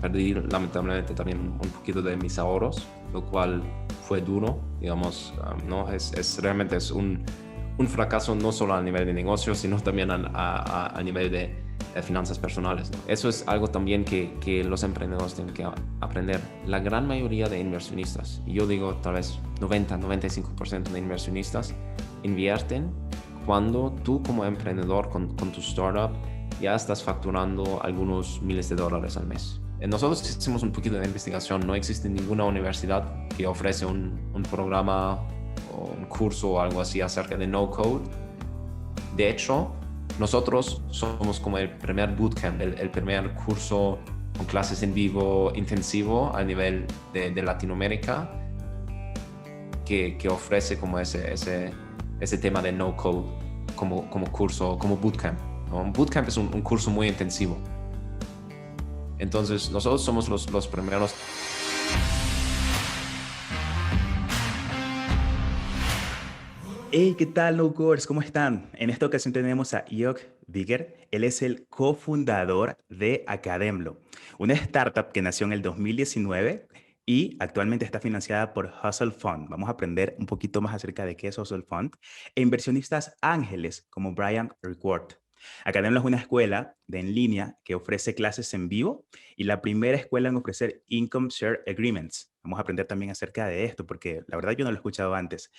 perdí lamentablemente también un poquito de mis ahorros, lo cual fue duro, digamos, ¿no? Realmente es un fracaso no solo a nivel de negocio, sino también a nivel de finanzas personales, ¿no? Eso es algo también que los emprendedores tienen que aprender. La gran mayoría de inversionistas, y yo digo tal vez 90-95% de inversionistas, invierten cuando tú como emprendedor con tu startup ya estás facturando algunos miles de dólares al mes. Nosotros hicimos un poquito de investigación. No existe ninguna universidad que ofrece un programa o un curso o algo así acerca de no code. De hecho, nosotros somos como el primer bootcamp, el primer curso con clases en vivo intensivo a nivel de Latinoamérica que ofrece como ese tema de no code como curso, como bootcamp, ¿no? Un bootcamp es un curso muy intensivo. Entonces, nosotros somos los primeros. Hey, ¿qué tal, no coders? ¿Cómo están? En esta ocasión tenemos a Jörg Viger. Él es el cofundador de Academlo, una startup que nació en el 2019 y actualmente está financiada por Hustle Fund. Vamos a aprender un poquito más acerca de qué es Hustle Fund e inversionistas ángeles como Brian Reward. Academlo es una escuela en línea que ofrece clases en vivo y la primera escuela en ofrecer Income Share Agreements. Vamos a aprender también acerca de esto porque la verdad yo no lo he escuchado antes.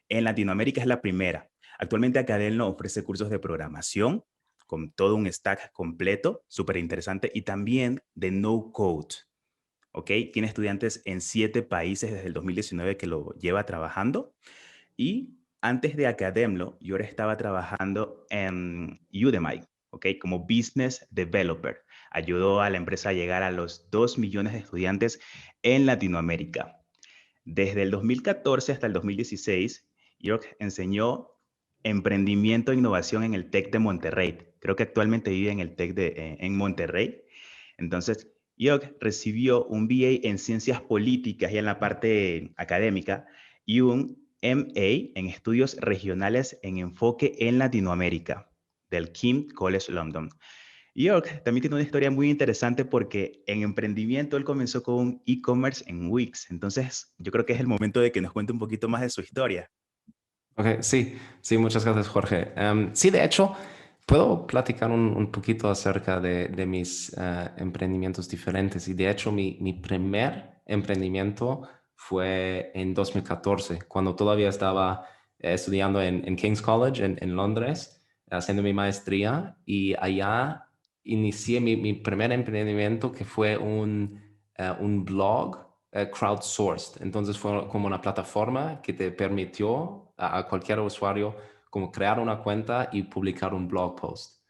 En Latinoamérica es la primera. Actualmente Academia ofrece cursos de programación con todo un stack completo, súper interesante, y también de no code. ¿Ok? Tiene estudiantes en 7 países desde el 2019 que lo lleva trabajando. Y antes de Academlo, yo ahora estaba trabajando en Udemy, ¿ok? Como Business Developer. Ayudó a la empresa a llegar a los 2 millones de estudiantes en Latinoamérica. Desde el 2014 hasta el 2016, York enseñó emprendimiento e innovación en el TEC de Monterrey. Creo que actualmente vive en el TEC en Monterrey. Entonces, York recibió un BA en ciencias políticas y en la parte académica y un MA en estudios regionales en enfoque en Latinoamérica del King's College London. York también tiene una historia muy interesante porque en emprendimiento él comenzó con un e-commerce en Wix. Entonces, yo creo que es el momento de que nos cuente un poquito más de su historia. Ok, sí, sí, muchas gracias, Jorge. Sí, de hecho, puedo platicar un poquito acerca de mis emprendimientos diferentes. Y de hecho, mi primer emprendimiento fue en 2014, cuando todavía estaba estudiando en King's College en Londres, haciendo mi maestría. Y allá inicié mi primer emprendimiento, que fue un blog crowdsourced. Entonces fue como una plataforma que te permitió a cualquier usuario como crear una cuenta y publicar un blog post.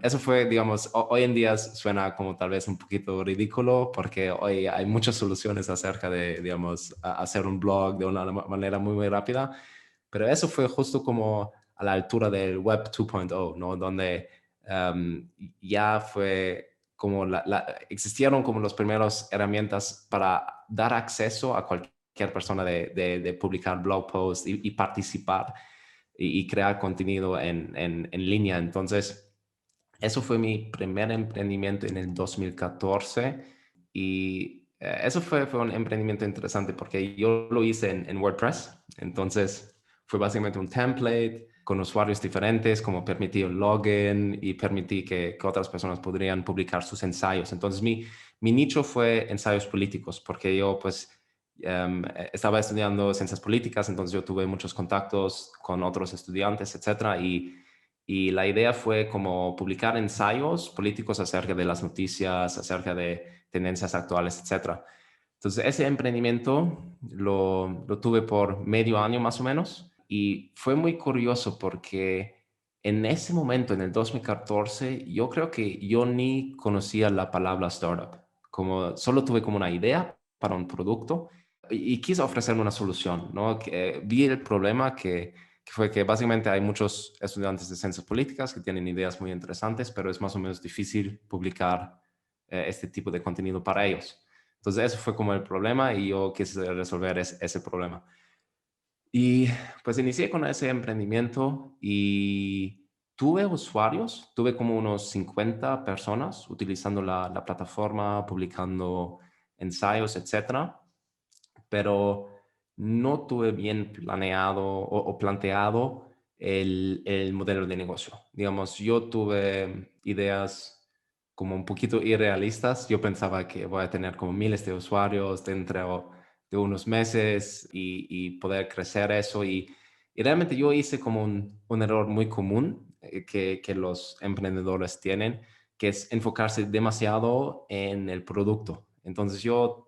Eso fue, digamos, hoy en día suena como tal vez un poquito ridículo porque hoy hay muchas soluciones acerca de, digamos, hacer un blog de una manera muy rápida, pero eso fue justo como a la altura del Web 2.0, ¿no? Donde ya fue como existieron como las primeras herramientas para dar acceso a cualquier persona de publicar blog posts y participar y crear contenido en línea. Entonces, eso fue mi primer emprendimiento en el 2014 y eso fue un emprendimiento interesante porque yo lo hice en WordPress. Entonces, fue básicamente un template con usuarios diferentes, como permití un login y permití que otras personas podrían publicar sus ensayos. Entonces, mi nicho fue ensayos políticos, porque yo pues estaba estudiando ciencias políticas, entonces yo tuve muchos contactos con otros estudiantes, etcétera, y la idea fue como publicar ensayos políticos acerca de las noticias, acerca de tendencias actuales, etcétera. Entonces, ese emprendimiento lo tuve por medio año más o menos y fue muy curioso porque en ese momento, en el 2014, yo creo que yo ni conocía la palabra startup. Como solo tuve como una idea para un producto y quise ofrecerme una solución, ¿no? Vi el problema que fue que básicamente hay muchos estudiantes de ciencias políticas que tienen ideas muy interesantes, pero es más o menos difícil publicar este tipo de contenido para ellos. Entonces, eso fue como el problema y yo quise resolver ese problema. Y pues inicié con ese emprendimiento y tuve usuarios, tuve como unos 50 personas utilizando la plataforma, publicando ensayos, etcétera, pero no tuve bien planeado o planteado el modelo de negocio. Digamos, yo tuve ideas como un poquito irrealistas. Yo pensaba que voy a tener como miles de usuarios dentro de unos meses y poder crecer eso. Y realmente yo hice como un error muy común que los emprendedores tienen, que es enfocarse demasiado en el producto. Entonces yo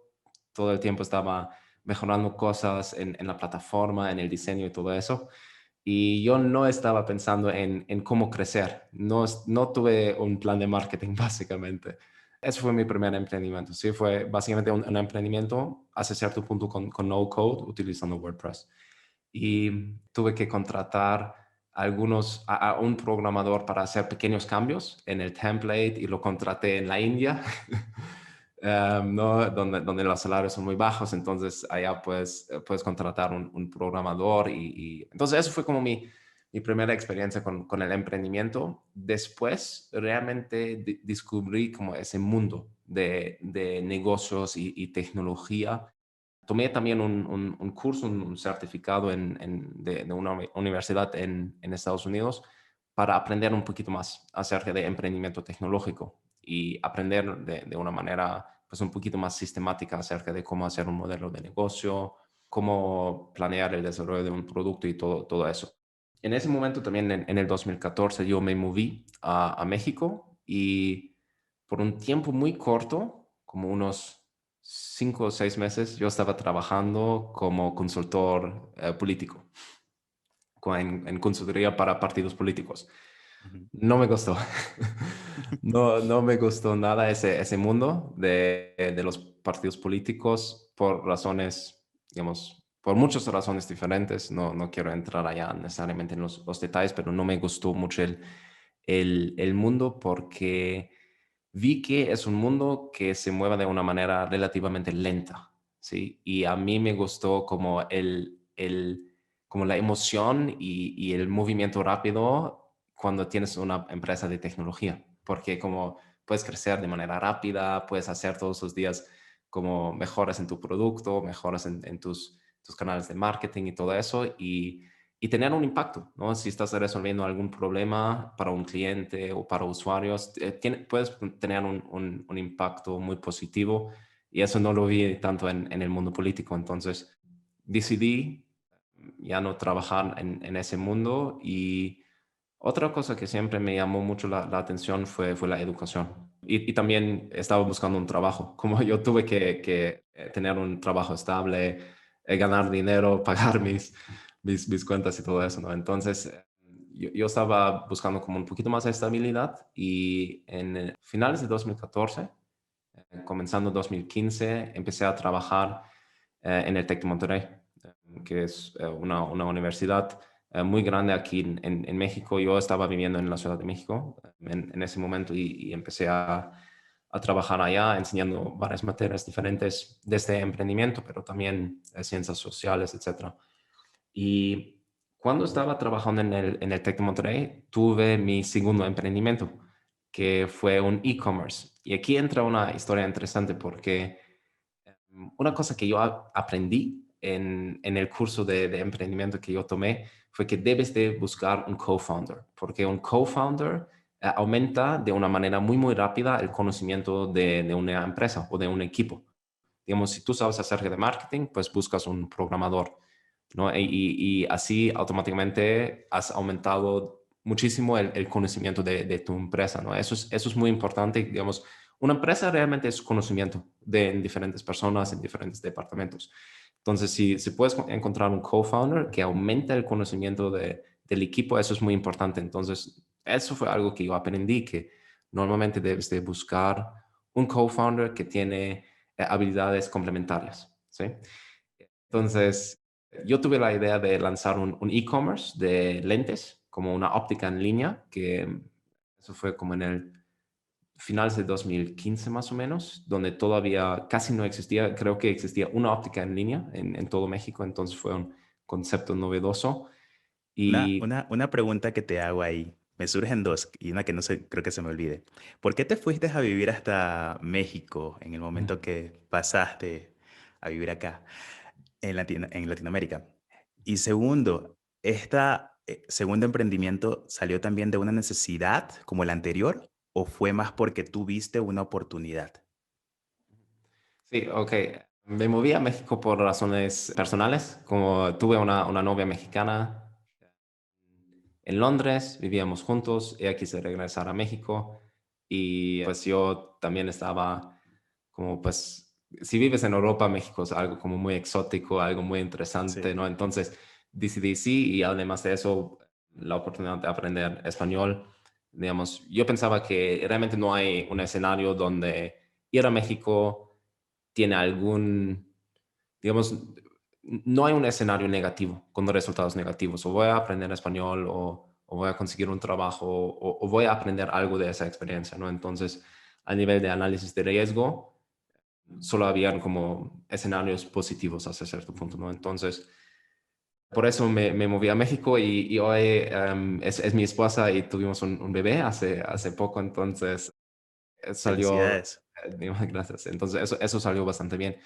todo el tiempo estaba mejorando cosas en la plataforma, en el diseño y todo eso. Y yo no estaba pensando en cómo crecer. No, no tuve un plan de marketing, básicamente. Eso fue mi primer emprendimiento. Sí, fue básicamente un emprendimiento hasta cierto punto con no code, utilizando WordPress. Y tuve que contratar a un programador para hacer pequeños cambios en el template y lo contraté en la India. ¿No? Donde los salarios son muy bajos, entonces allá puedes contratar un programador entonces eso fue como mi primera experiencia con el emprendimiento. Después realmente descubrí como ese mundo de negocios y tecnología. Tomé también un curso, un certificado de una universidad en Estados Unidos para aprender un poquito más acerca de emprendimiento tecnológico y aprender de una manera pues un poquito más sistemática acerca de cómo hacer un modelo de negocio, cómo planear el desarrollo de un producto y todo eso. En ese momento también en el 2014 yo me moví a México y por un tiempo muy corto, como unos 5 o 6 meses, yo estaba trabajando como consultor político, en consultoría para partidos políticos. Ujú. No me gustó. No, no me gustó nada ese mundo de los partidos políticos por razones, digamos, por muchas razones diferentes. No, no quiero entrar allá necesariamente en los detalles, pero no me gustó mucho el mundo porque vi que es un mundo que se mueve de una manera relativamente lenta, ¿sí? Y a mí me gustó como como la emoción y el movimiento rápido cuando tienes una empresa de tecnología, porque como puedes crecer de manera rápida, puedes hacer todos los días como mejoras en tu producto, mejoras en tus canales de marketing y todo eso, y tener un impacto, ¿no? Si estás resolviendo algún problema para un cliente o para usuarios, puedes tener un impacto muy positivo, y eso no lo vi tanto en el mundo político. Entonces decidí ya no trabajar en ese mundo. Y otra cosa que siempre me llamó mucho la atención fue la educación. Y también estaba buscando un trabajo. Como yo tuve que tener un trabajo estable, ganar dinero, pagar mis cuentas y todo eso, ¿no? Entonces, yo estaba buscando como un poquito más de estabilidad, y en finales de 2014, comenzando 2015, empecé a trabajar en el TEC de Monterrey, que es una universidad muy grande aquí en México. Yo estaba viviendo en la Ciudad de México en ese momento, y empecé a trabajar allá enseñando varias materias diferentes desde emprendimiento, pero también ciencias sociales, etcétera. Y cuando estaba trabajando en el TEC de Monterrey, tuve mi segundo emprendimiento, que fue un e-commerce. Y aquí entra una historia interesante porque una cosa que yo aprendí en el curso de emprendimiento que yo tomé fue que debes de buscar un co-founder, porque un co-founder aumenta de una manera muy, muy rápida el conocimiento de una empresa o de un equipo. Digamos, si tú sabes acerca de marketing, pues buscas un programador, ¿no? Y así automáticamente has aumentado muchísimo el conocimiento de tu empresa, ¿no? Eso es muy importante. Digamos, una empresa realmente es conocimiento en diferentes personas, en diferentes departamentos. Entonces, si puedes encontrar un co-founder que aumente el conocimiento del equipo, eso es muy importante. Entonces, eso fue algo que yo aprendí, que normalmente debes de buscar un co-founder que tiene habilidades complementarias, ¿sí? Entonces, yo tuve la idea de lanzar un e-commerce de lentes, como una óptica en línea, que eso fue como en el finales de 2015 más o menos, donde todavía casi no existía. Creo que existía una óptica en línea en todo México, entonces fue un concepto novedoso. Una, Y una, una pregunta que te hago ahí. Me surgen dos y una que no sé, creo que se me olvide. ¿Por qué te fuiste a vivir hasta México en el momento que pasaste a vivir acá en Latinoamérica? Y segundo, ¿esta segundo emprendimiento salió también de una necesidad como el anterior o fue más porque tú viste una oportunidad? Sí, ok. Me moví a México por razones personales, como tuve una novia mexicana en Londres, vivíamos juntos, ella quise regresar a México y pues yo también estaba como pues, si vives en Europa, México es algo como muy exótico, algo muy interesante, Sí, ¿no? Entonces decidí sí y además de eso, la oportunidad de aprender español, digamos, yo pensaba que realmente no hay un escenario donde ir a México tiene algún, digamos, no hay un escenario negativo con resultados negativos. O voy a aprender español o voy a conseguir un trabajo o voy a aprender algo de esa experiencia, ¿no? Entonces, a nivel de análisis de riesgo, solo habían como escenarios positivos hasta cierto punto, ¿no? Entonces, por eso me moví a México y hoy es mi esposa y tuvimos un bebé hace poco, entonces salió, felicidades. gracias, entonces eso salió bastante bien.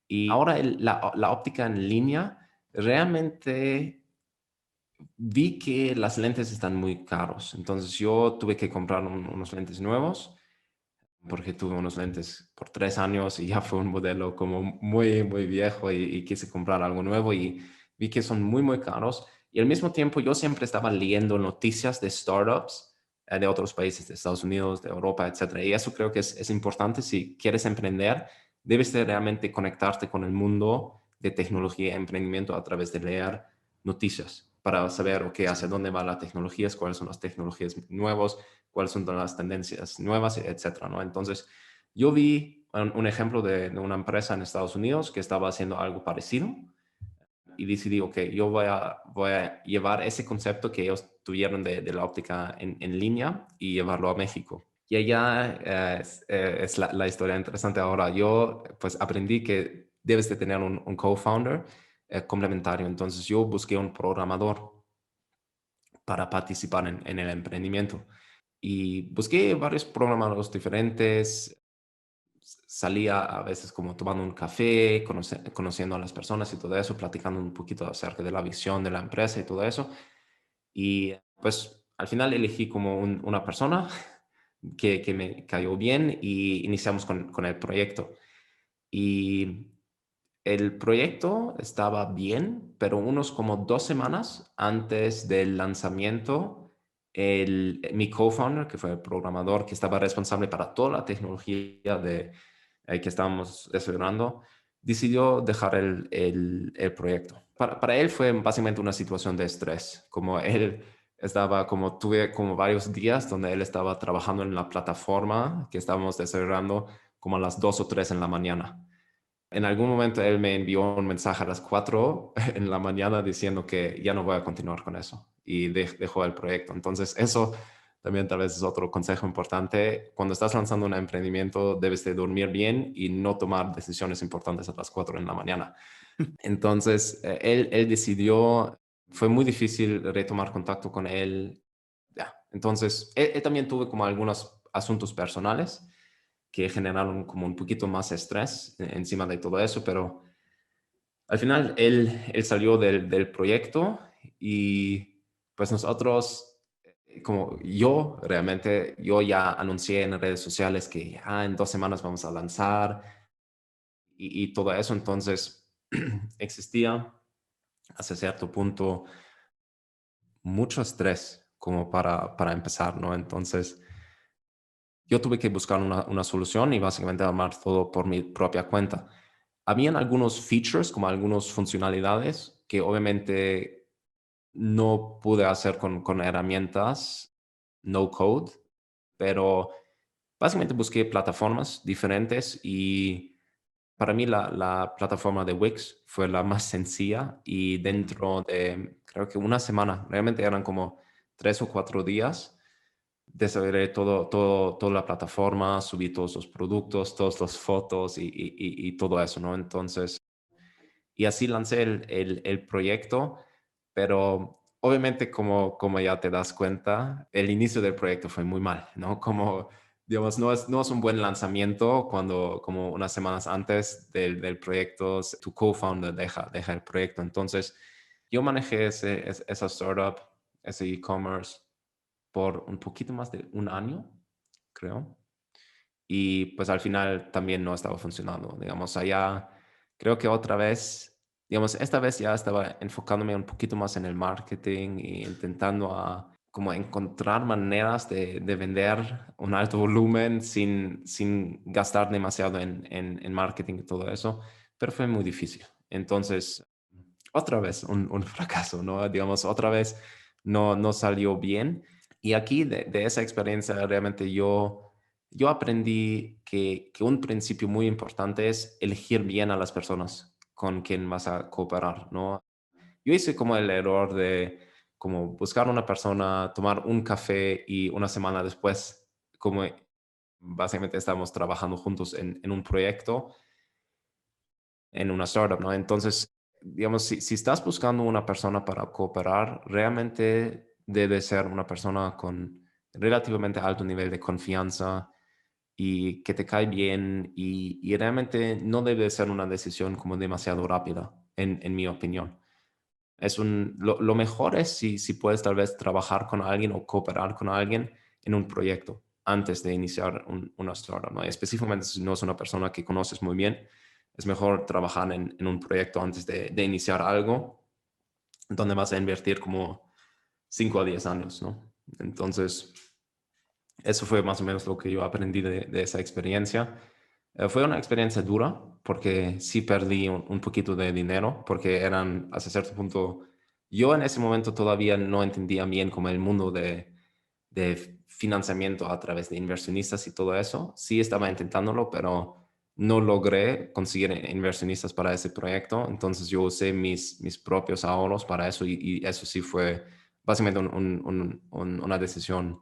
Y ahora la óptica en línea, realmente vi que las lentes están muy caros. Entonces yo tuve que comprar unos lentes nuevos porque tuve unos lentes por 3 años y ya fue un modelo como muy, muy viejo y quise comprar algo nuevo y vi que son muy, muy caros. Y al mismo tiempo yo siempre estaba leyendo noticias de startups de otros países, de Estados Unidos, de Europa, etcétera. Y eso creo que es importante si quieres emprender, debes de realmente conectarte con el mundo de tecnología y emprendimiento a través de leer noticias para saber, ok, hacia Sí. dónde van las tecnologías, cuáles son las tecnologías nuevas, cuáles son todas las tendencias nuevas, etcétera, ¿no? Entonces, yo vi un ejemplo de una empresa en Estados Unidos que estaba haciendo algo parecido y decidí, ok, yo voy a llevar ese concepto que ellos tuvieron de la óptica en línea y llevarlo a México. Y allá es la historia interesante ahora. Yo pues aprendí que debes de tener un co-founder complementario. Entonces yo busqué un programador para participar en el emprendimiento. Y busqué varios programadores diferentes, salía a veces como tomando un café, conociendo a las personas y todo eso, platicando un poquito acerca de la visión de la empresa y todo eso. Y pues al final elegí como una persona que me cayó bien y iniciamos con el proyecto. Y el proyecto estaba bien, pero unos como 2 semanas antes del lanzamiento, mi co-founder, que fue el programador que estaba responsable para toda la tecnología que estábamos desarrollando, decidió dejar el proyecto. Para él fue básicamente una situación de estrés, como él estaba, como tuve como varios días donde él estaba trabajando en la plataforma que estábamos desarrollando como a las 2 o 3 en la mañana. En algún momento él me envió un mensaje a las 4 en la mañana diciendo que ya no voy a continuar con eso y dejó el proyecto. Entonces, eso también tal vez es otro consejo importante. Cuando estás lanzando un emprendimiento, debes de dormir bien y no tomar decisiones importantes a las 4 en la mañana. Entonces, él decidió, fue muy difícil retomar contacto con él. Ya. Entonces, él también tuvo como algunos asuntos personales que generaron como un poquito más estrés encima de todo eso, pero al final él salió del proyecto y pues nosotros, como yo realmente, yo ya anuncié en redes sociales que ya en 2 semanas vamos a lanzar y todo eso, entonces existía hasta cierto punto mucho estrés como para empezar, ¿no? Entonces yo tuve que buscar una solución y básicamente armar todo por mi propia cuenta. Habían algunos features, como algunas funcionalidades que obviamente no pude hacer con herramientas no code, pero básicamente busqué plataformas diferentes y para mí la plataforma de Wix fue la más sencilla y dentro de creo que una semana, realmente eran como 3 o 4 días, desarrollé toda la plataforma, subí todos los productos, todas las fotos y todo eso, ¿no? Entonces, y así lancé el proyecto, pero obviamente, como ya te das cuenta, el inicio del proyecto fue muy mal, ¿no? Como, digamos, no es un buen lanzamiento cuando, como unas semanas antes del proyecto, tu co-founder deja el proyecto. Entonces, yo manejé esa startup, ese e-commerce, por un poquito más de un año, creo. Y pues al final también no estaba funcionando. Digamos, allá creo que otra vez, digamos, esta vez ya estaba enfocándome un poquito más en el marketing e intentando como encontrar maneras de vender un alto volumen sin gastar demasiado en marketing y todo eso, pero fue muy difícil. Entonces, otra vez un fracaso, ¿no? Digamos, otra vez no salió bien. Y aquí de esa experiencia realmente yo aprendí que un principio muy importante es elegir bien a las personas con quien vas a cooperar, ¿no? Yo hice como el error de como buscar una persona, tomar un café y una semana después, como básicamente estábamos trabajando juntos en un proyecto, en una startup, ¿no? Entonces, digamos, si estás buscando una persona para cooperar, realmente debe ser una persona con relativamente alto nivel de confianza y que te cae bien y realmente no debe ser una decisión como demasiado rápida, en mi opinión. Lo mejor es si puedes tal vez trabajar con alguien o cooperar con alguien en un proyecto antes de iniciar una startup, ¿no? Específicamente si no es una persona que conoces muy bien, es mejor trabajar en un proyecto antes de iniciar algo donde vas a invertir como 5 a 10 años, ¿no? Entonces, eso fue más o menos lo que yo aprendí de esa experiencia. Fue una experiencia dura porque sí perdí un poquito de dinero porque eran, hasta cierto punto, yo en ese momento todavía no entendía bien como el mundo de financiamiento a través de inversionistas y todo eso. Sí estaba intentándolo, pero no logré conseguir inversionistas para ese proyecto. Entonces yo usé mis propios ahorros para eso y eso sí fue básicamente una decisión,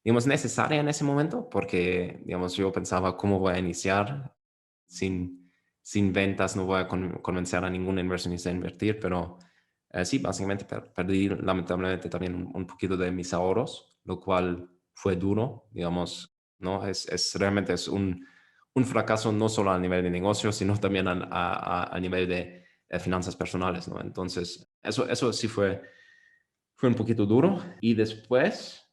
digamos, necesaria en ese momento porque, digamos, yo pensaba cómo voy a iniciar sin ventas, no voy a convencer a ningún inversionista a invertir, pero sí, básicamente perdí lamentablemente también un poquito de mis ahorros, lo cual fue duro, digamos, ¿no? Realmente es un fracaso no solo a nivel de negocio, sino también a nivel de finanzas personales, ¿no? Entonces, eso sí fue un poquito duro. Y después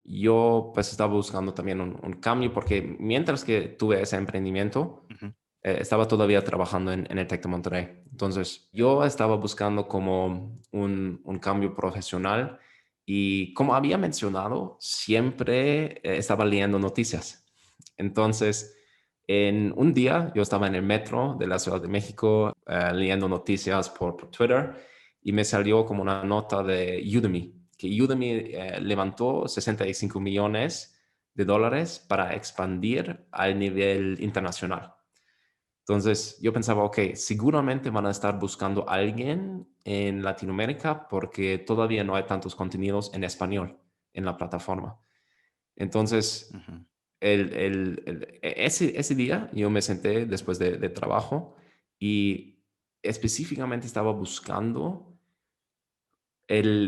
yo pues estaba buscando también un cambio porque mientras que tuve ese emprendimiento, Ujú. estaba todavía trabajando en el TEC de Monterrey. Entonces, yo estaba buscando como un cambio profesional y como había mencionado, siempre estaba leyendo noticias. Entonces, en un día yo estaba en el metro de la Ciudad de México leyendo noticias por Twitter y me salió como una nota de Udemy, que Udemy levantó 65 millones de dólares para expandir al nivel internacional. Entonces yo pensaba, ok, seguramente van a estar buscando a alguien en Latinoamérica porque todavía no hay tantos contenidos en español en la plataforma. Entonces, Ujú. ese día yo me senté después de trabajo y específicamente estaba buscando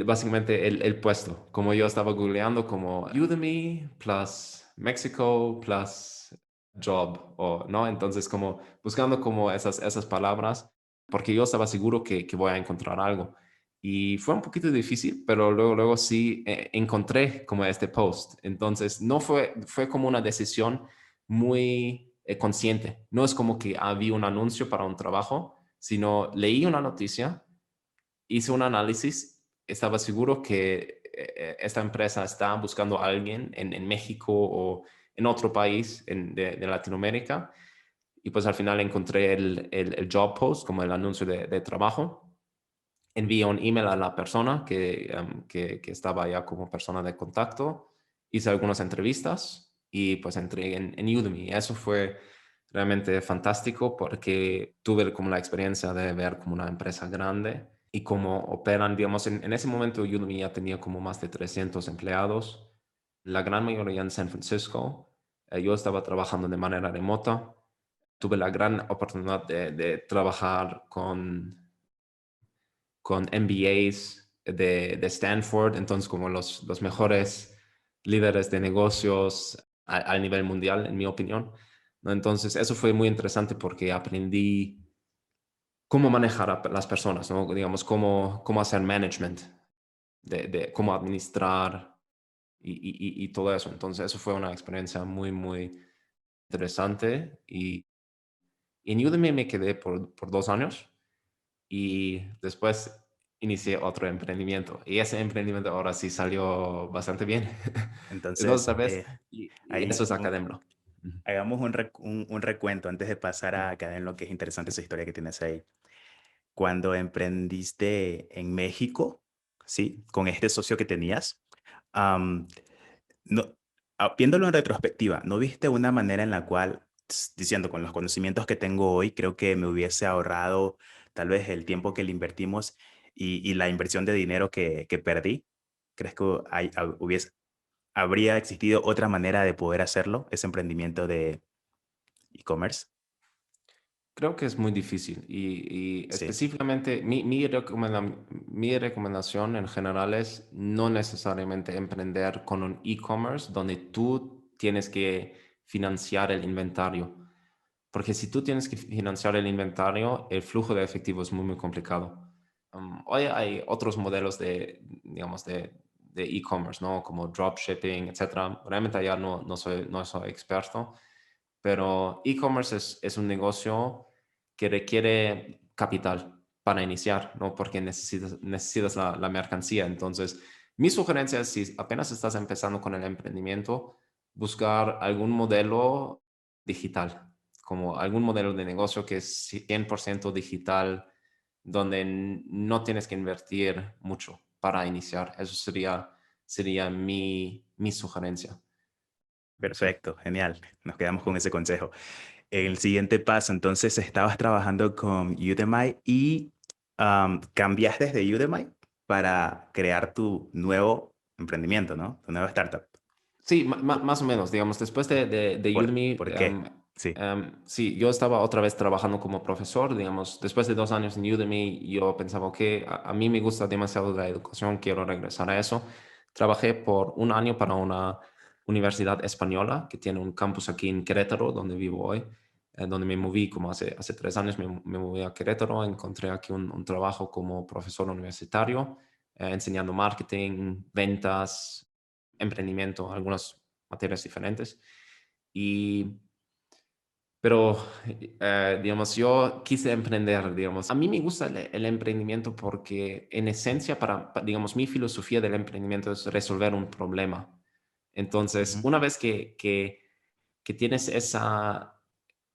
básicamente el puesto. Como yo estaba googleando como Udemy plus Mexico plus job, o, ¿no? Entonces como buscando como esas palabras, porque yo estaba seguro que voy a encontrar algo. Y fue un poquito difícil, pero luego sí encontré como este post. Entonces no fue como una decisión muy consciente. No es como que había un anuncio para un trabajo, sino leí una noticia, hice un análisis, estaba seguro que esta empresa está buscando a alguien en México o en otro país de Latinoamérica. Y pues al final encontré el job post, como el anuncio de trabajo. Envié un email a la persona que estaba ya como persona de contacto. Hice algunas entrevistas y pues entré en Udemy. Eso fue realmente fantástico porque tuve como la experiencia de ver como una empresa grande y cómo operan, digamos, en ese momento Udemy ya tenía como más de 300 empleados, la gran mayoría en San Francisco. Yo estaba trabajando de manera remota. Tuve la gran oportunidad de trabajar con MBAs de Stanford, entonces como los mejores líderes de negocios a nivel mundial, en mi opinión, ¿no? Entonces, eso fue muy interesante porque aprendí cómo manejar a las personas, ¿no? Digamos, cómo hacer management, de cómo administrar y todo eso. Entonces, eso fue una experiencia muy, muy interesante. Y en Udemy me quedé por 2 años y después inicié otro emprendimiento. Y ese emprendimiento ahora sí salió bastante bien. Entonces, Entonces, tal vez, y eso ahí es Academlo. Ujú. hagamos un recuento antes de pasar a acá en lo que es interesante esa historia que tienes ahí. Cuando emprendiste en México, ¿sí? Con este socio que tenías, am, no, viéndolo en retrospectiva, ¿no viste una manera en la cual, diciendo con los conocimientos que tengo hoy, creo que me hubiese ahorrado tal vez el tiempo que le invertimos y la inversión de dinero que perdí? ¿Crees que habría existido otra manera de poder hacerlo, ese emprendimiento de e-commerce? Creo que es muy difícil y Sí. específicamente mi recomendación en general es no necesariamente emprender con un e-commerce donde tú tienes que financiar el inventario. Porque si tú tienes que financiar el inventario, el flujo de efectivo es muy, muy complicado. Hoy hay otros modelos digamos, de e-commerce, ¿no? Como dropshipping, etcétera. Realmente allá no soy experto, pero e-commerce es un negocio que requiere capital para iniciar, ¿no? Porque necesitas la mercancía. Entonces, mi sugerencia es, si apenas estás empezando con el emprendimiento, buscar algún modelo digital, como algún modelo de negocio que es 100% digital, donde no tienes que invertir mucho para iniciar. Eso sería mi sugerencia. Sí. Perfecto, genial. Nos quedamos con ese consejo. El siguiente paso, entonces, estabas trabajando con Udemy y cambiaste de Udemy para crear tu nuevo emprendimiento, ¿no? Tu nueva startup. Sí, más o menos, digamos, después de Udemy, ¿Por qué? Sí. sí, yo estaba otra vez trabajando como profesor, digamos, después de 2 años en Udemy, yo pensaba que a mí me gusta demasiado la educación, quiero regresar a eso. Trabajé por un año para una universidad española que tiene un campus aquí en Querétaro, donde vivo hoy, donde me moví como hace 3 años, me moví a Querétaro, encontré aquí un trabajo como profesor universitario, enseñando marketing, ventas, emprendimiento, algunas materias diferentes. Y, pero, digamos, yo quise emprender, digamos. A mí me gusta el emprendimiento porque, en esencia, digamos, mi filosofía del emprendimiento es resolver un problema. Entonces, Ujú, una vez que tienes esa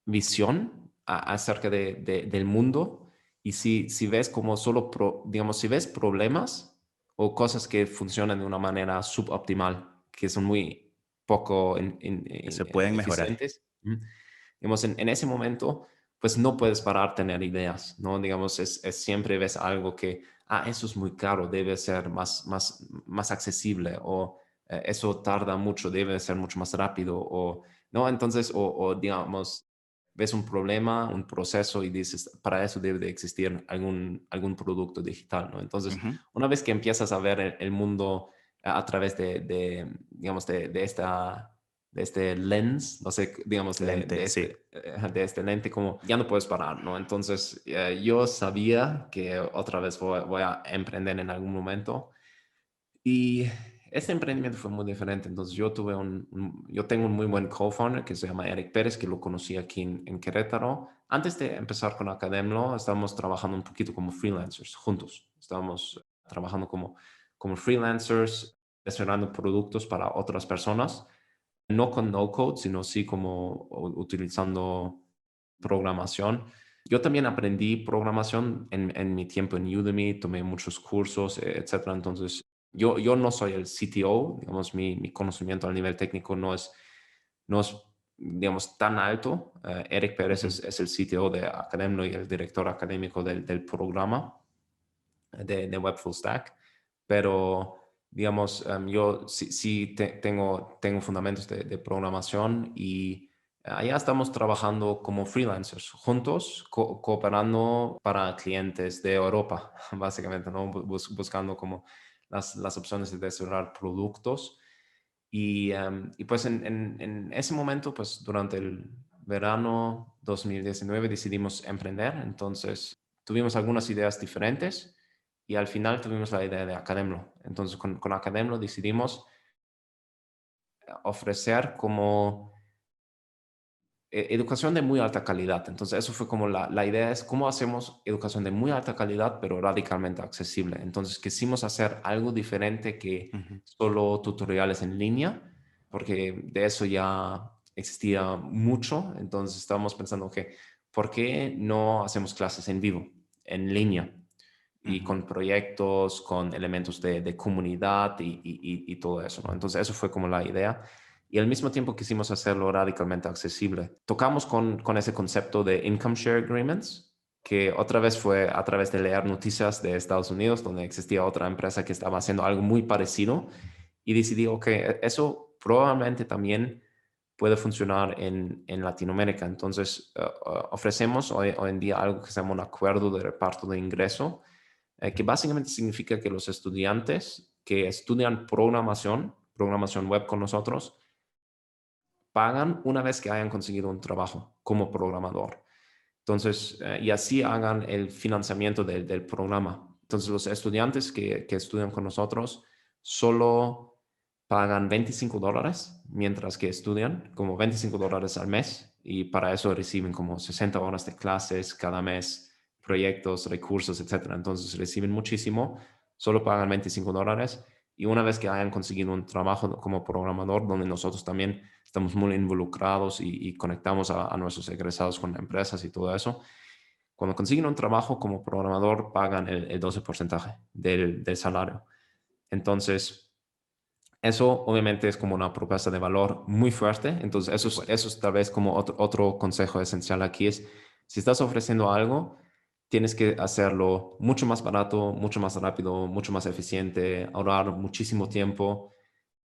visión acerca del mundo, y si ves como solo, digamos, si ves problemas o cosas que funcionan de una manera suboptimal, que son muy poco que se pueden mejorar. eficientes, digamos, en ese momento, pues no puedes parar a tener ideas, ¿no? Digamos, siempre ves algo que, eso es muy caro, debe ser más accesible, o eso tarda mucho, debe ser mucho más rápido, o ¿no? Entonces, o digamos, ves un problema, un proceso y dices, para eso debe de existir algún producto digital, ¿no? Entonces, Ujú. una vez que empiezas a ver el mundo a través digamos, de este lens, no sé, digamos, Excelente, sí. de este lente, como ya no puedes parar, ¿no? Entonces, yo sabía que otra vez voy a emprender en algún momento, y ese emprendimiento fue muy diferente. Entonces, yo tengo un muy buen co-founder que se llama Eric Pérez, que lo conocí aquí en Querétaro. Antes de empezar con Academlo, estábamos trabajando un poquito como freelancers juntos. Estábamos trabajando como freelancers, desarrollando productos para otras personas, no con no code, sino sí como utilizando programación. Yo también aprendí programación en mi tiempo en Udemy, tomé muchos cursos, etcétera. Entonces, yo no soy el CTO, digamos, mi conocimiento a nivel técnico no es, digamos, tan alto. Eric Pérez Ujú. es el CTO de Academlo y el director académico del programa de Web Full Stack, pero, digamos, yo sí tengo fundamentos de programación, Allá estamos trabajando como freelancers, juntos, cooperando para clientes de Europa, básicamente, ¿no? Buscando como las opciones de desarrollar productos. Y pues en ese momento, pues durante el verano 2019 decidimos emprender. Entonces tuvimos algunas ideas diferentes y al final tuvimos la idea de Academlo. Entonces con Academlo decidimos ofrecer como educación de muy alta calidad. Entonces, eso fue como la idea es cómo hacemos educación de muy alta calidad, pero radicalmente accesible. Entonces, quisimos hacer algo diferente que Ujú, solo tutoriales en línea, porque de eso ya existía mucho. Entonces, estábamos pensando que, ¿por qué no hacemos clases en vivo, en línea? Y ujú. con proyectos, con elementos de comunidad y todo eso, ¿no? Entonces, eso fue como la idea. Y al mismo tiempo quisimos hacerlo radicalmente accesible. Tocamos con ese concepto de income share agreements, que otra vez fue a través de leer noticias de Estados Unidos, donde existía otra empresa que estaba haciendo algo muy parecido, y decidí, ok, eso probablemente también puede funcionar en Latinoamérica. Entonces, ofrecemos hoy en día algo que se llama un acuerdo de reparto de ingreso, que básicamente significa que los estudiantes que estudian programación web con nosotros, pagan una vez que hayan conseguido un trabajo como programador. Entonces, y así hagan el financiamiento del programa. Entonces, los estudiantes que estudian con nosotros solo pagan $25, mientras que estudian como $25 al mes, y para eso reciben como 60 horas de clases cada mes, proyectos, recursos, etcétera. Entonces, reciben muchísimo, solo pagan $25, y una vez que hayan conseguido un trabajo como programador, donde nosotros también estamos muy involucrados y conectamos a nuestros egresados con empresas y todo eso. Cuando consiguen un trabajo como programador, pagan el 12% del salario. Entonces, eso obviamente es como una propuesta de valor muy fuerte. Entonces, Qué fuerte. eso es tal vez como otro consejo esencial aquí es, si estás ofreciendo algo, tienes que hacerlo mucho más barato, mucho más rápido, mucho más eficiente, ahorrar muchísimo tiempo.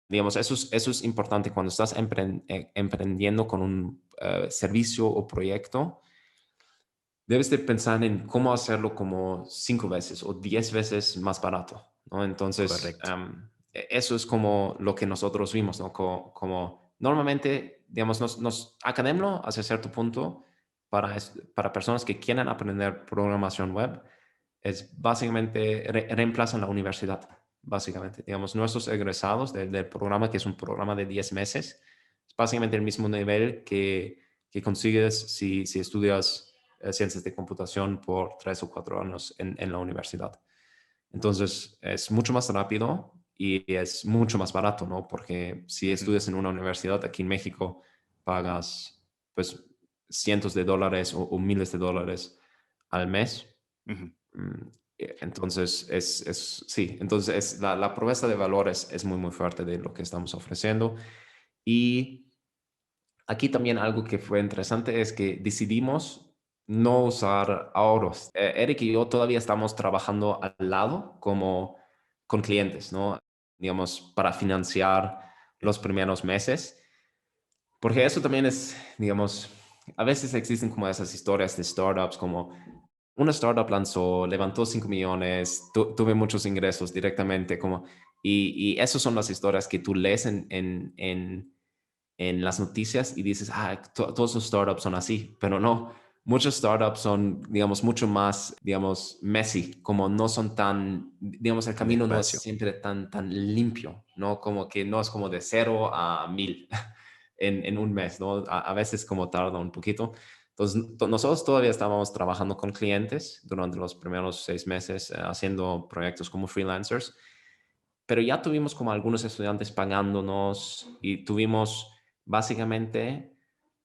Digamos, eso es importante cuando estás emprendiendo con un servicio o proyecto. Debes de pensar en cómo hacerlo como 5 veces o 10 veces más barato, ¿no? Entonces, Correcto. eso es como lo que nosotros vimos, ¿no? Como normalmente, digamos, Academlo, hasta cierto punto, para personas que quieren aprender programación web, es básicamente reemplazan la universidad, básicamente. Digamos, nuestros egresados del programa, que es un programa de 10 meses, es básicamente el mismo nivel que consigues si estudias ciencias de computación por 3 o 4 años en la universidad. Entonces, es mucho más rápido y es mucho más barato, ¿no? Porque si Ujú, estudias en una universidad aquí en México, pagas pues cientos de dólares o miles de dólares al mes. ujú. Entonces, sí, entonces la propuesta de valor es muy, muy fuerte de lo que estamos ofreciendo. Y aquí también algo que fue interesante es que decidimos no usar ahorros. Eric y yo todavía estamos trabajando al lado como con clientes, ¿no? Digamos, para financiar los primeros meses, porque eso también es, digamos, a veces existen como esas historias de startups, como una startup lanzó, levantó 5 millones, tuve muchos ingresos directamente, como, y esas son las historias que tú lees en las noticias y dices, todos los startups son así, pero no, muchos startups son, digamos, mucho más, digamos, messy, como no son tan, digamos, el camino no es Despacio. siempre tan limpio, ¿no? Como que no es como de 0 a 1000 en un mes, ¿no? A veces como tarda un poquito. Entonces, nosotros todavía estábamos trabajando con clientes durante los primeros 6 meses, haciendo proyectos como freelancers, pero ya tuvimos como algunos estudiantes pagándonos y tuvimos básicamente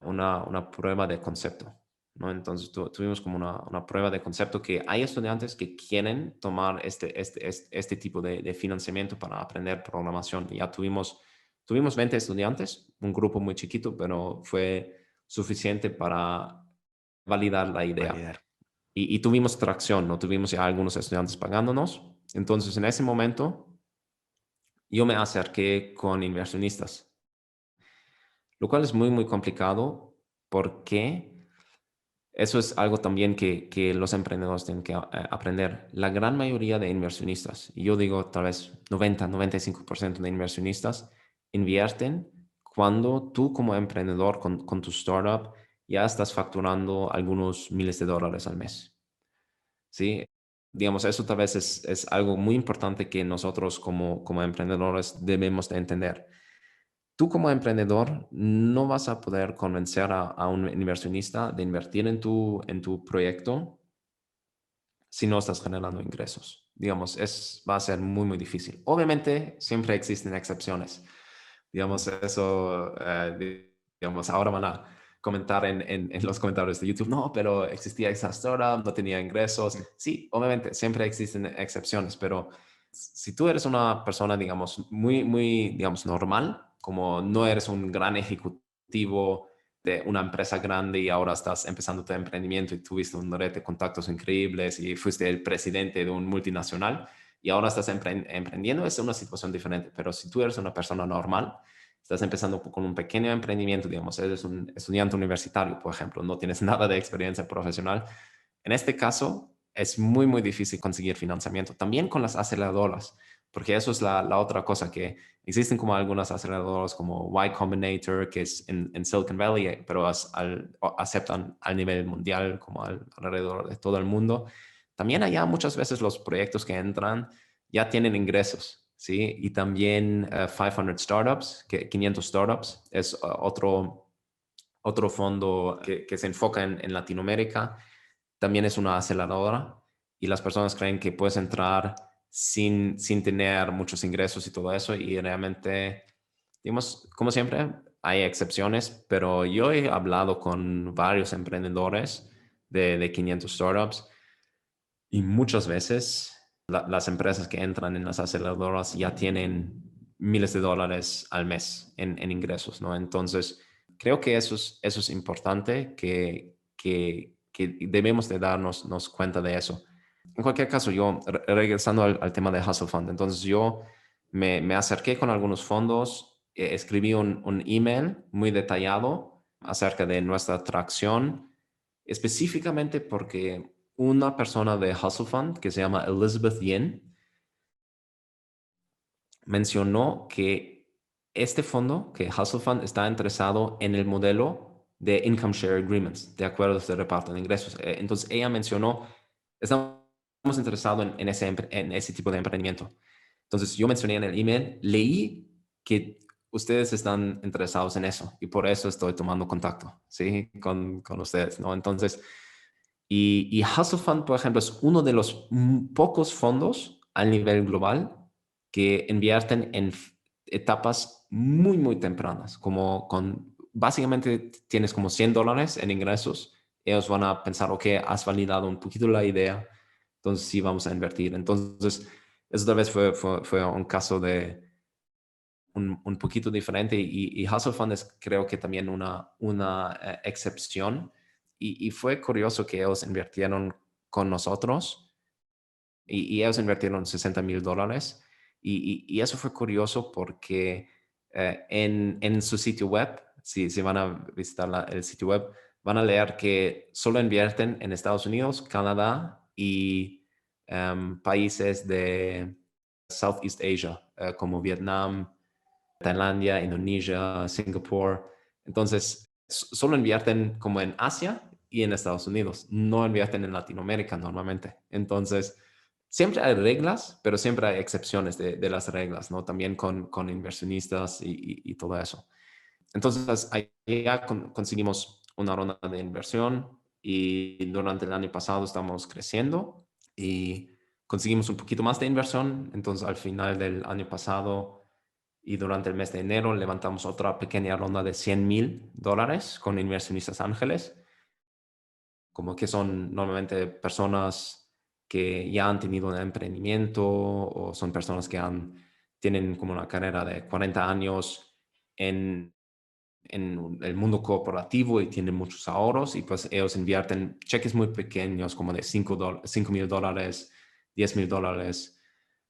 una prueba de concepto, ¿no? Entonces tuvimos como una prueba de concepto que hay estudiantes que quieren tomar este tipo de financiamiento para aprender programación. Ya tuvimos 20 estudiantes, un grupo muy chiquito, pero fue suficiente para validar la idea. Validar. Y tuvimos tracción, ¿no? Tuvimos ya algunos estudiantes pagándonos. Entonces, en ese momento, yo me acerqué con inversionistas, lo cual es muy, muy complicado ¿Por qué? Eso es algo también que los emprendedores tienen que aprender. La gran mayoría de inversionistas, y yo digo tal vez 90-95% de inversionistas, invierten cuando tú como emprendedor con tu startup ya estás facturando algunos miles de dólares al mes. ¿Sí? Digamos, eso tal vez es algo muy importante que nosotros como emprendedores debemos de entender. Tú como emprendedor no vas a poder convencer a un inversionista de invertir en tu proyecto si no estás generando ingresos. Digamos, va a ser muy, muy difícil. Obviamente, siempre existen excepciones. Digamos, eso, digamos, ahora van a comentar en los comentarios de YouTube, no, pero existía esa startup, no tenía ingresos. Sí, obviamente, siempre existen excepciones, pero si tú eres una persona, digamos, muy, muy, digamos, normal, como no eres un gran ejecutivo de una empresa grande y ahora estás empezando tu emprendimiento y tuviste un red de contactos increíbles y fuiste el presidente de un multinacional y ahora estás emprendiendo, es una situación diferente. Pero si tú eres una persona normal, estás empezando con un pequeño emprendimiento, digamos, eres un estudiante universitario, por ejemplo, no tienes nada de experiencia profesional, en este caso es muy, muy difícil conseguir financiamiento. También con las aceleradoras, porque eso es la otra cosa que existen como algunas aceleradoras como Y Combinator, que es en Silicon Valley, pero aceptan al nivel mundial, como alrededor de todo el mundo. También allá muchas veces los proyectos que entran ya tienen ingresos, ¿sí? Y también 500 Startups, 500 Startups, es otro fondo que se enfoca en Latinoamérica. También es una aceleradora y las personas creen que puedes entrar sin tener muchos ingresos y todo eso y realmente, digamos, como siempre, hay excepciones, pero yo he hablado con varios emprendedores de 500 startups y muchas veces las empresas que entran en las aceleradoras ya tienen miles de dólares al mes en ingresos, ¿no? Entonces, creo que eso es importante, que debemos de darnos cuenta de eso. En cualquier caso, yo, regresando al tema de Hustle Fund, entonces yo me acerqué con algunos fondos, escribí un email muy detallado acerca de nuestra atracción, específicamente porque una persona de Hustle Fund que se llama Elizabeth Yin mencionó que este fondo, que Hustle Fund, está interesado en el modelo de Income Share Agreements, de acuerdos de reparto de ingresos. Entonces ella mencionó, estamos interesados en ese tipo de emprendimiento. Entonces yo mencioné en el email, leí que ustedes están interesados en eso y por eso estoy tomando contacto, ¿sí? Con ustedes, ¿no? Entonces, y Hustle Fund, por ejemplo, es uno de los pocos fondos a nivel global que invierten en etapas muy, muy tempranas, como básicamente tienes como $100 en ingresos, ellos van a pensar, ok, has validado un poquito la idea, entonces sí vamos a invertir. Entonces, eso tal vez fue un caso de un poquito diferente y Hustle Fund es creo que también una excepción y fue curioso que ellos invirtieron con nosotros y ellos invirtieron $60,000 y eso fue curioso porque en su sitio web, si van a visitar el sitio web, van a leer que solo invierten en Estados Unidos, Canadá y países de Southeast Asia, como Vietnam, Tailandia, Indonesia, Singapur. Entonces, solo invierten como en Asia y en Estados Unidos, no invierten en Latinoamérica normalmente. Entonces, siempre hay reglas, pero siempre hay excepciones de las reglas, ¿no? También con inversionistas y todo eso. Entonces, ahí ya conseguimos una ronda de inversión y durante el año pasado estamos creciendo y conseguimos un poquito más de inversión. Entonces, al final del año pasado y durante el mes de enero levantamos otra pequeña ronda de $100,000 con inversionistas ángeles, como que son normalmente personas que ya han tenido un emprendimiento o son personas que tienen como una carrera de 40 años en el mundo corporativo y tienen muchos ahorros y pues ellos invierten cheques muy pequeños como de $5,000, $10,000,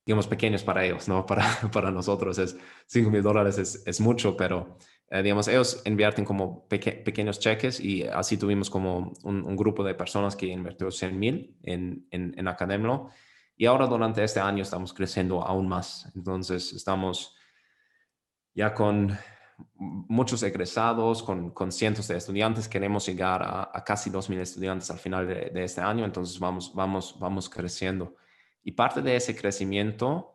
digamos pequeños para ellos, ¿no? Para nosotros $5,000 es mucho, pero Digamos, ellos invierten como pequeños cheques y así tuvimos como un grupo de personas que invirtió 100,000 en Academlo y ahora durante este año estamos creciendo aún más. Entonces estamos ya con muchos egresados, con cientos de estudiantes. Queremos llegar a casi 2,000 estudiantes al final de este año, entonces vamos creciendo. Y parte de ese crecimiento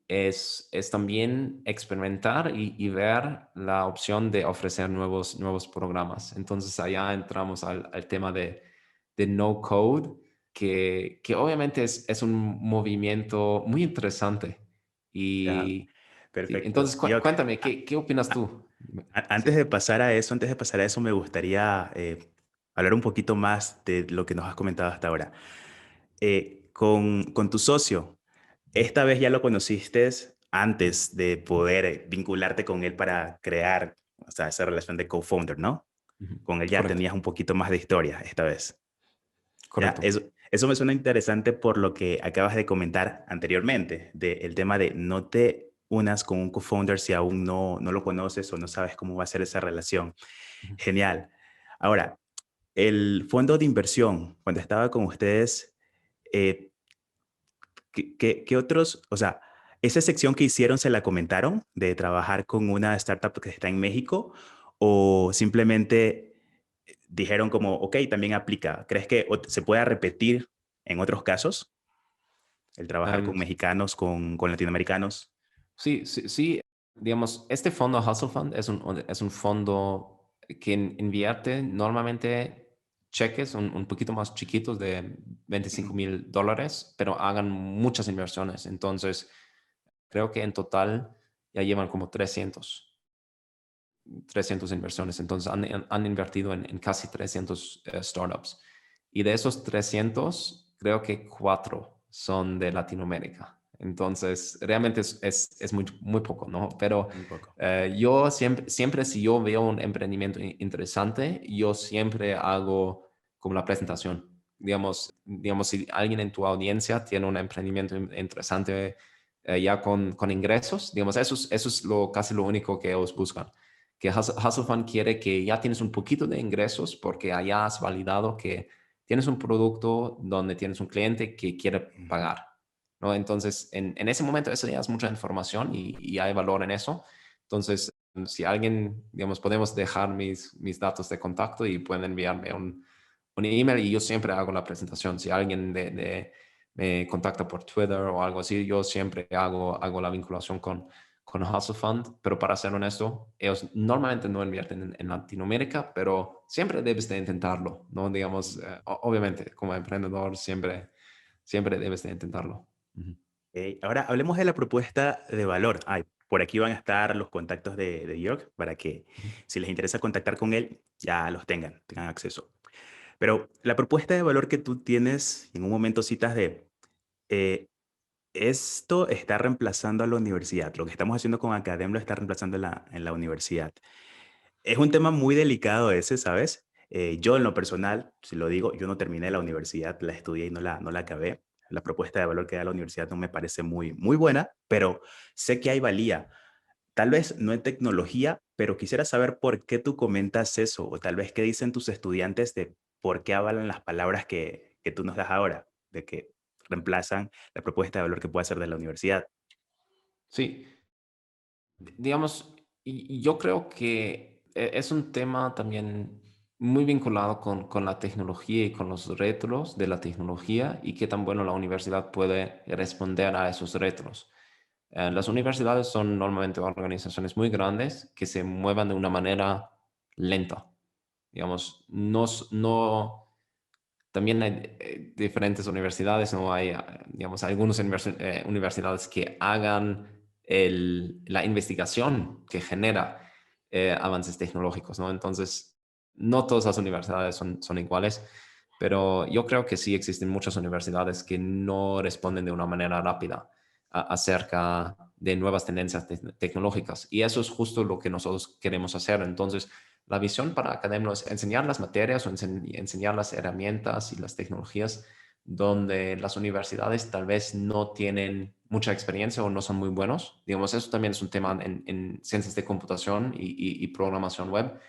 es también experimentar y ver la opción de ofrecer nuevos programas. Entonces allá entramos al tema de no code, que obviamente es un movimiento muy interesante. Ya, Y sí, perfecto. entonces Yo, cuéntame, ¿qué opinas tú? antes Sí. de pasar a eso, me gustaría hablar un poquito más de lo que nos has comentado hasta ahora. Con tu socio, esta vez ya lo conociste antes de poder vincularte con él para crear, o sea, esa relación de co-founder, ¿no? Ujú. Con él ya Correcto, tenías un poquito más de historia esta vez. Ya, correcto. eso me suena interesante por lo que acabas de comentar anteriormente, del tema de no te unas con un co-founder si aún no lo conoces o no sabes cómo va a ser esa relación. Ujú. Genial. Ahora, el fondo de inversión, cuando estaba con ustedes, eh, ¿qué otros, o sea, esa sección que hicieron se la comentaron de trabajar con una startup que está en México o simplemente dijeron como, ok, también aplica? ¿Crees que se pueda repetir en otros casos el trabajar Am, con mexicanos, con latinoamericanos? sí, sí, sí, digamos, este fondo Hustle Fund es un fondo que invierte normalmente cheques un poquito más chiquitos de Ujú. $25,000, pero hagan muchas inversiones. Entonces, creo que en total ya llevan como 300 inversiones. Entonces han invertido en casi 300 startups. Y de esos 300 creo que 4 son de Latinoamérica. Entonces, realmente es muy poco, ¿no? Pero Un poco. yo siempre si yo veo un emprendimiento interesante, yo siempre hago como la presentación. Digamos, si alguien en tu audiencia tiene un emprendimiento interesante ya con ingresos, digamos, eso es casi lo único que ellos buscan que Hustle Fund quiere que ya tienes un poquito de ingresos porque allá has validado que tienes un producto donde tienes un cliente que quiere Ujú. pagar, ¿no? Entonces, en ese momento, eso ya es mucha información y hay valor en eso. Entonces, si alguien, digamos, podemos dejar mis datos de contacto y pueden enviarme un email y yo siempre hago la presentación. Si alguien me contacta por Twitter o algo así, yo siempre hago la vinculación con Hustle Fund, pero para ser honesto, ellos normalmente no invierten en Latinoamérica, pero siempre debes de intentarlo, ¿no? Digamos, obviamente, como emprendedor, siempre debes de intentarlo. Ujú. Ahora hablemos de la propuesta de valor. Ay, por aquí van a estar los contactos de York para que Ujú. si les interesa contactar con él, ya los tengan acceso. Pero la propuesta de valor que tú tienes, en un momento citas de, eh, esto está reemplazando a la universidad. Lo que estamos haciendo con Academ lo está reemplazando en la universidad. Es un tema muy delicado ese, ¿sabes? Yo en lo personal, si lo digo, yo no terminé la universidad, la estudié y no la acabé. La propuesta de valor que da la universidad no me parece muy buena, pero sé que hay valía. Tal vez no en tecnología, pero quisiera saber por qué tú comentas eso, o tal vez qué dicen tus estudiantes de por qué avalan las palabras que tú nos das ahora, de que reemplazan la propuesta de valor que puede hacer de la universidad. Sí, digamos, y yo creo que es un tema también muy vinculado con la tecnología y con los retos de la tecnología y qué tan bueno la universidad puede responder a esos retos. Las universidades son normalmente organizaciones muy grandes que se muevan de una manera lenta. Digamos, no, también hay diferentes universidades, no hay, digamos, algunas universidades que hagan la investigación que genera avances tecnológicos, ¿no? Entonces, no todas las universidades son iguales, pero yo creo que sí existen muchas universidades que no responden de una manera rápida acerca de nuevas tendencias tecnológicas. Y eso es justo lo que nosotros queremos hacer. Entonnos, la visión para Academia es enseñar las materias o enseñar las herramientas y las tecnologías donde las universidades tal vez no tienen mucha experiencia o no son muy buenos. Digamos, eso también es un tema en ciencias de computación y programación web,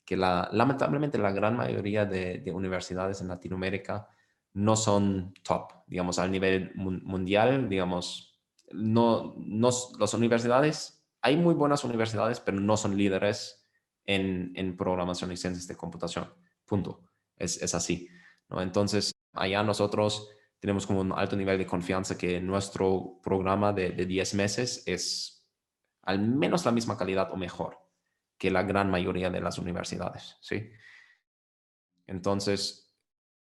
que lamentablemente la gran mayoría de universidades en Latinoamérica no son top, digamos, al nivel mundial, digamos, no, las universidades, hay muy buenas universidades, pero no son líderes en programación y ciencias de computación. Punto. Es así, ¿no? Entonces, allá nosotros tenemos como un alto nivel de confianza que nuestro programa de 10 meses es al menos la misma calidad o mejor que la gran mayoría de las universidades, ¿sí? Entonces,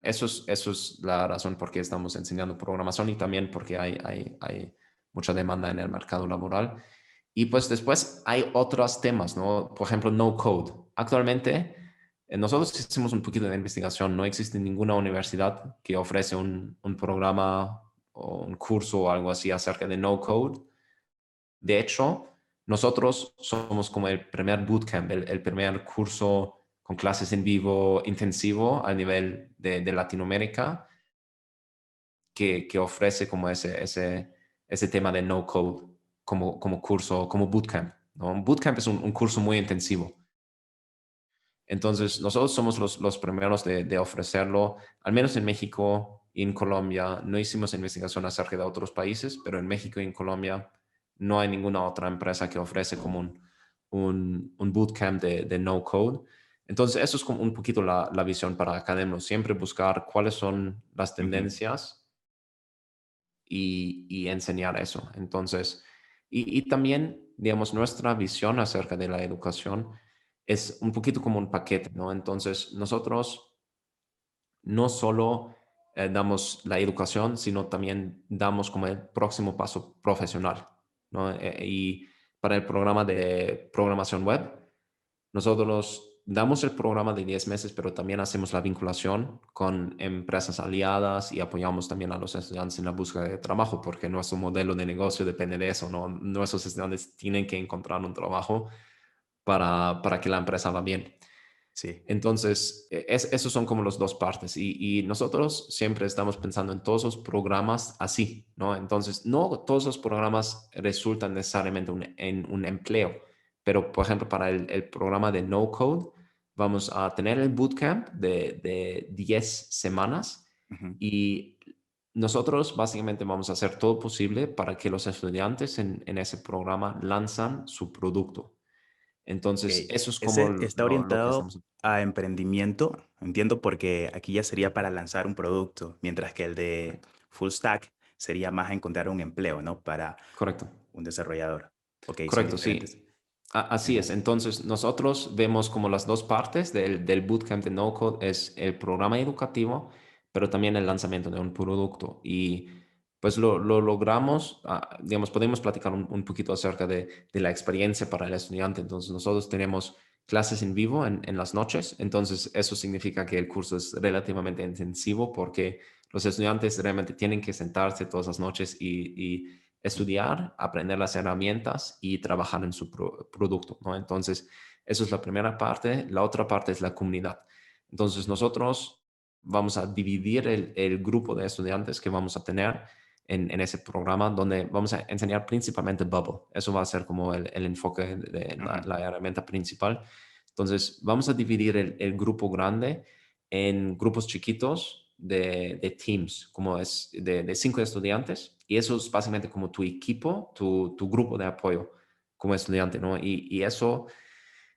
eso es la razón por qué estamos enseñando programación y también porque hay mucha demanda en el mercado laboral. Y pues después hay otros temas, ¿no? Por ejemplo, no code. Actualmente, nosotros hicimos un poquito de investigación. No existe ninguna universidad que ofrece un programa o un curso o algo así acerca de no code. De hecho, nosotros somos como el primer bootcamp, el primer curso con clases en vivo intensivo a nivel de Latinoamérica que ofrece como ese tema de no code como curso, como bootcamp, ¿no? Un bootcamp es un curso muy intensivo. Entonces, nosotros somos los primeros de ofrecerlo, al menos en México y en Colombia. No hicimos investigación acerca de otros países, pero en México y en Colombia no hay ninguna otra empresa que ofrece como un bootcamp de no code. Entonces, eso es como un poquito la visión para Academia, siempre buscar cuáles son las Ujú. tendencias y enseñar eso. Entonces, y también, digamos, nuestra visión acerca de la educación es un poquito como un paquete, ¿no? Entonces, nosotros no solo damos la educación, sino también damos como el próximo paso profesional, ¿no? Y para el programa de programación web, nosotros damos el programa de 10 meses, pero también hacemos la vinculación con empresas aliadas y apoyamos también a los estudiantes en la búsqueda de trabajo, porque nuestro modelo de negocio depende de eso, ¿no? Nuestros estudiantes tienen que encontrar un trabajo para que la empresa va bien. Sí. Entonces, esos son como los dos partes y nosotros siempre estamos pensando en todos los programas así, ¿no? Entonces, no todos los programas resultan necesariamente en un empleo, pero por ejemplo, para el programa de No Code, vamos a tener el bootcamp de 10 semanas Ujú. y nosotros básicamente vamos a hacer todo posible para que los estudiantes en ese programa lanzan su producto. Ok, Entonces, eso es como ese está lo que orientado estamos. a emprendimiento, entiendo, porque aquí ya sería para lanzar un producto, mientras que el de Correcto, full stack sería más a encontrar un empleo, ¿no? Para correcto, un desarrollador. Ok, son correcto, diferentes. sí. Así Ujú. es. Entonces, nosotros vemos como las dos partes del bootcamp de No Code es el programa educativo, pero también el lanzamiento de un producto. Y pues lo logramos, digamos, podemos platicar un poquito acerca de la experiencia para el estudiante. Entonces, nosotros tenemos clases en vivo en las noches. Entonces, eso significa que el curso es relativamente intensivo porque los estudiantes realmente tienen que sentarse todas las noches y estudiar, aprender las herramientas y trabajar en su producto, ¿no? Entonces, eso es la primera parte. La otra parte es la comunidad. Entonces, nosotros vamos a dividir el grupo de estudiantes que vamos a tener en ese programa donde vamos a enseñar principalmente Bubble. Eso va a ser como el enfoque de Ujú. la herramienta principal. Entonces, vamos a dividir el grupo grande en grupos chiquitos de teams, como es de 5 estudiantes, y eso es básicamente como tu equipo, tu grupo de apoyo como estudiante, ¿no? Y eso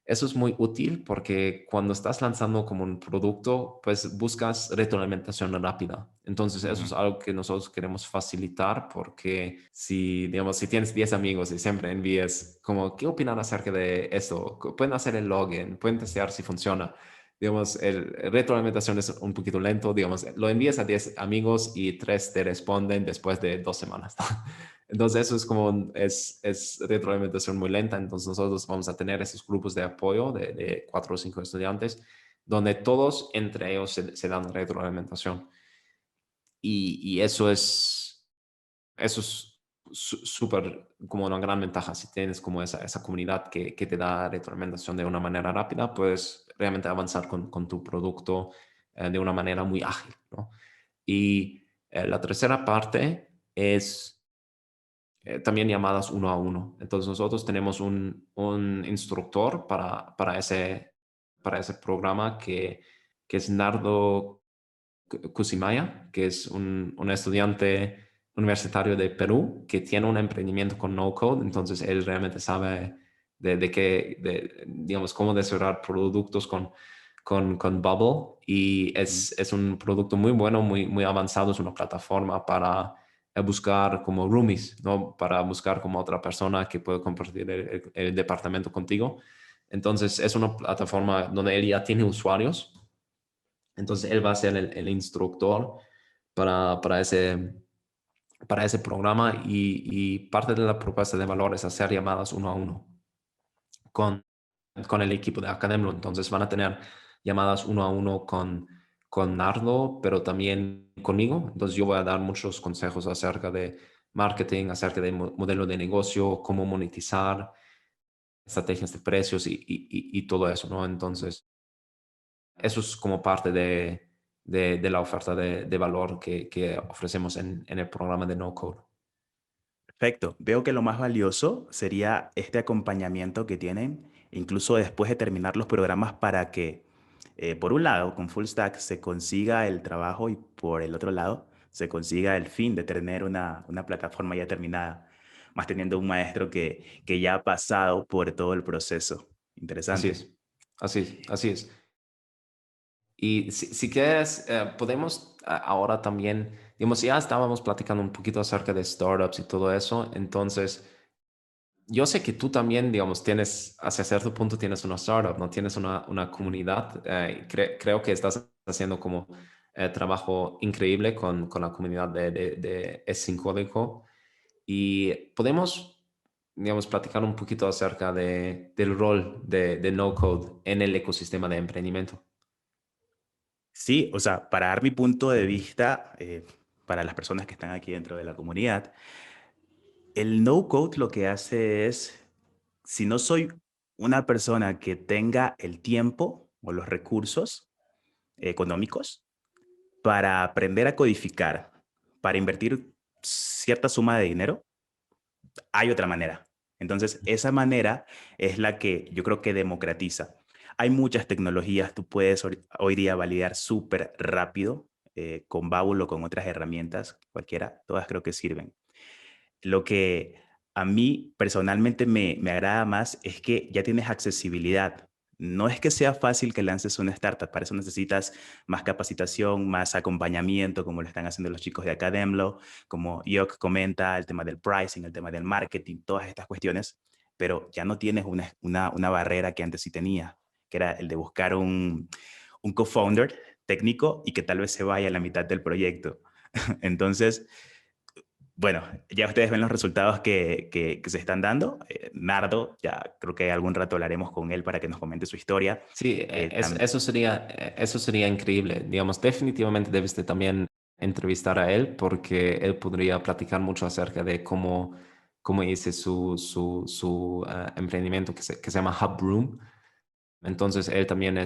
es muy útil porque cuando estás lanzando como un producto, pues buscas retroalimentación rápida. Entonces, eso es Ujú. algo que nosotros queremos facilitar porque si, digamos, si tienes 10 amigos y siempre envíes como, ¿qué opinan acerca de esto? Pueden hacer el login, pueden testear si funciona. Digamos, el retroalimentación es un poquito lento, digamos, lo envías a 10 amigos y 3 te responden después de 2 semanas. Entonces, eso es como, es retroalimentación muy lenta. Entonces, nosotros vamos a tener esos grupos de apoyo de 4 o 5 estudiantes, donde todos entre ellos se dan retroalimentación. Y eso es súper como una gran ventaja. Si tienes como esa comunidad que te da retroalimentación de una manera rápida, puedes realmente avanzar con tu producto de una manera muy ágil, ¿no? Y la tercera parte es también llamadas uno a uno. Entonces nosotros tenemos un instructor para ese programa que es Nardo Cusimaya, que es un estudiante universitario de Perú que tiene un emprendimiento con no code. Entonces él realmente sabe digamos, cómo desarrollar productos con Bubble, y Mm. es un producto muy bueno, muy avanzado. Es una plataforma para buscar como roomies, ¿no? Para buscar como otra persona que puede compartir el departamento contigo. Entonces es una plataforma donde él ya tiene usuarios. Entonces él va a ser el instructor para ese programa, y parte de la propuesta de valor es hacer llamadas uno a uno con, con el equipo de Academlo. Entonces van a tener llamadas uno a uno con Nardo, pero también conmigo. Entonces yo voy a dar muchos consejos acerca de marketing, acerca de modelo de negocio, cómo monetizar, estrategias de precios y todo eso, ¿no? Entonces eso es como parte de la oferta de valor que ofrecemos en el programa de No Code. Perfecto. Veo que lo más valioso sería este acompañamiento que tienen, incluso después de terminar los programas, para que, por un lado, con Full Stack se consiga el trabajo y por el otro lado se consiga el fin de tener una plataforma ya terminada, más teniendo un maestro que ya ha pasado por todo el proceso. Así Interesante. es, así es, así es. Y si quieres, podemos ahora también, digamos, ya estábamos platicando un poquito acerca de startups y todo eso. Entonces yo sé que tú también, digamos, tienes, hacia cierto punto tienes una startup, ¿no? Tienes una comunidad. Creo que estás haciendo como trabajo increíble con la comunidad de Es Sin Código. Y podemos, digamos, platicar un poquito acerca del rol de No Code en el ecosistema de emprendimiento. Sí, o sea, para dar mi punto de vista, para las personas que están aquí dentro de la comunidad, el no code lo que hace es, si no soy una persona que tenga el tiempo o los recursos económicos para aprender a codificar, para invertir cierta suma de dinero, hay otra manera. Entonces, esa manera es la que yo creo que democratiza. Hay muchas tecnologías, tú puedes hoy día validar súper rápido con Babel o con otras herramientas, cualquiera, todas creo que sirven. Lo que a mí personalmente me agrada más es que ya tienes accesibilidad. No es que sea fácil que lances una startup, para eso necesitas más capacitación, más acompañamiento, como lo están haciendo los chicos de Academlo, como Yok comenta, el tema del pricing, el tema del marketing, todas estas cuestiones, pero ya no tienes una barrera que antes sí tenía, que era el de buscar un co-founder técnico y que tal vez se vaya a la mitad del proyecto. Entonces, bueno, ya ustedes ven los resultados que se están dando. Nardo, ya creo que algún rato hablaremos con él para que nos comente su historia. Sí, eso sería increíble. Digamos, definitivamente debes de también entrevistar a él, porque él podría platicar mucho acerca de cómo hice su emprendimiento que se llama Hub Room. Entonces, él también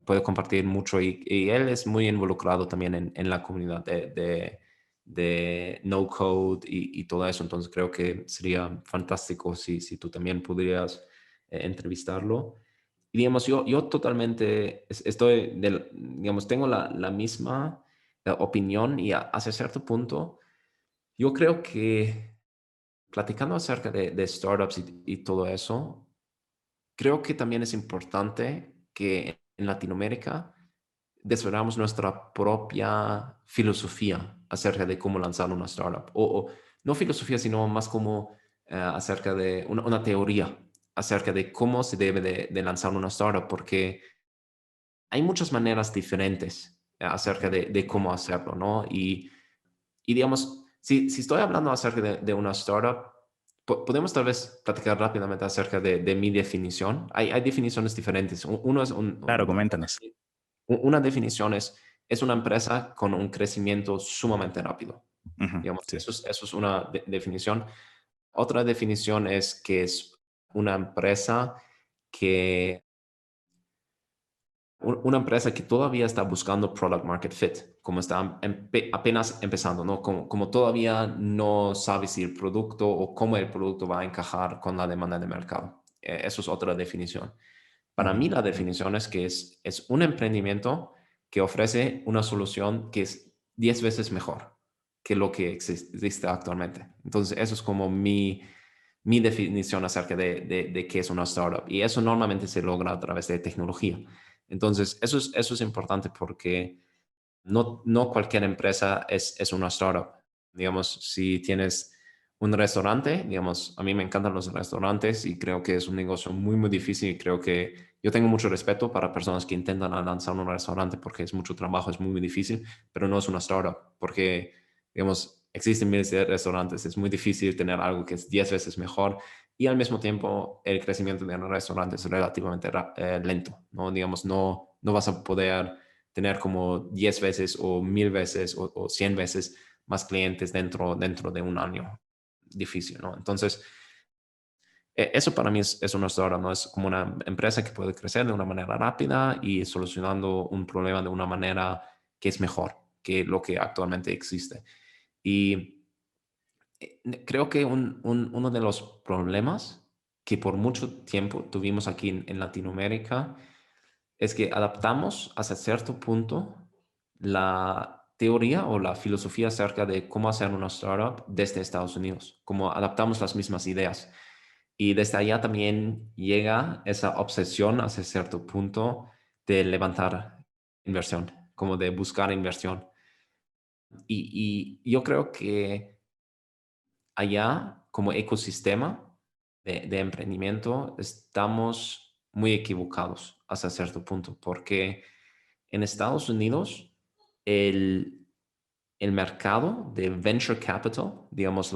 puede compartir mucho, y él es muy involucrado también en la comunidad de no code y todo eso. Entonces, creo que sería fantástico si tú también pudieras entrevistarlo. Y digamos, yo totalmente estoy, digamos, tengo la misma opinión, y hacia cierto punto, yo creo que platicando acerca de startups y todo eso, creo que también es importante que en Latinoamérica desarrollamos nuestra propia filosofía acerca de cómo lanzar una startup. O no filosofía, sino más como acerca de una teoría acerca de cómo se debe de lanzar una startup, porque hay muchas maneras diferentes acerca de cómo hacerlo, ¿no? Y digamos, si estoy hablando acerca de una startup, podemos tal vez platicar rápidamente acerca de mi definición. Hay definiciones diferentes. Uno es Claro, coméntanos. una definición es una empresa con un crecimiento sumamente rápido. Ujú, Digamos, sí. eso es una definición. Otra definición es que es una empresa que una empresa que todavía está buscando product market fit, como está apenas empezando, ¿no? Como todavía no sabe si el producto o cómo el producto va a encajar con la demanda de mercado. Eso es otra definición. Para mí Ujú. la definición es que es un emprendimiento que ofrece una solución que es 10 veces mejor que lo que existe actualmente. Entonces, eso es como mi definición acerca de qué es una startup. Y eso normalmente se logra a través de tecnología. Entonces, eso es importante porque no cualquier empresa es una startup. Digamos, si tienes un restaurante, digamos, a mí me encantan los restaurantes y creo que es un negocio muy, muy difícil y creo que yo tengo mucho respeto para personas que intentan lanzar un restaurante porque es mucho trabajo, es muy, muy difícil, pero no es una startup porque, digamos, existen miles de restaurantes, es muy difícil tener algo que es 10 veces mejor y al mismo tiempo el crecimiento de un restaurante es relativamente lento, ¿no? Digamos, no vas a poder tener como 10 veces o 1000 veces o 100 veces más clientes dentro de un año. Difícil, ¿no? Entonces, eso para mí es una startup, ¿no? Es como una empresa que puede crecer de una manera rápida y solucionando un problema de una manera que es mejor que lo que actualmente existe. Y creo que uno de los problemas que por mucho tiempo tuvimos aquí en Latinoamérica es que adaptamos hasta cierto punto la teoría o la filosofía acerca de cómo hacer una startup desde Estados Unidos, como adaptamos las mismas ideas. Y desde allá también llega esa obsesión hasta cierto punto de levantar inversión, como de buscar inversión. Y yo creo que allá, como ecosistema de emprendimiento, estamos muy equivocados hasta cierto punto, porque en Estados Unidos el, el mercado de venture capital, digamos,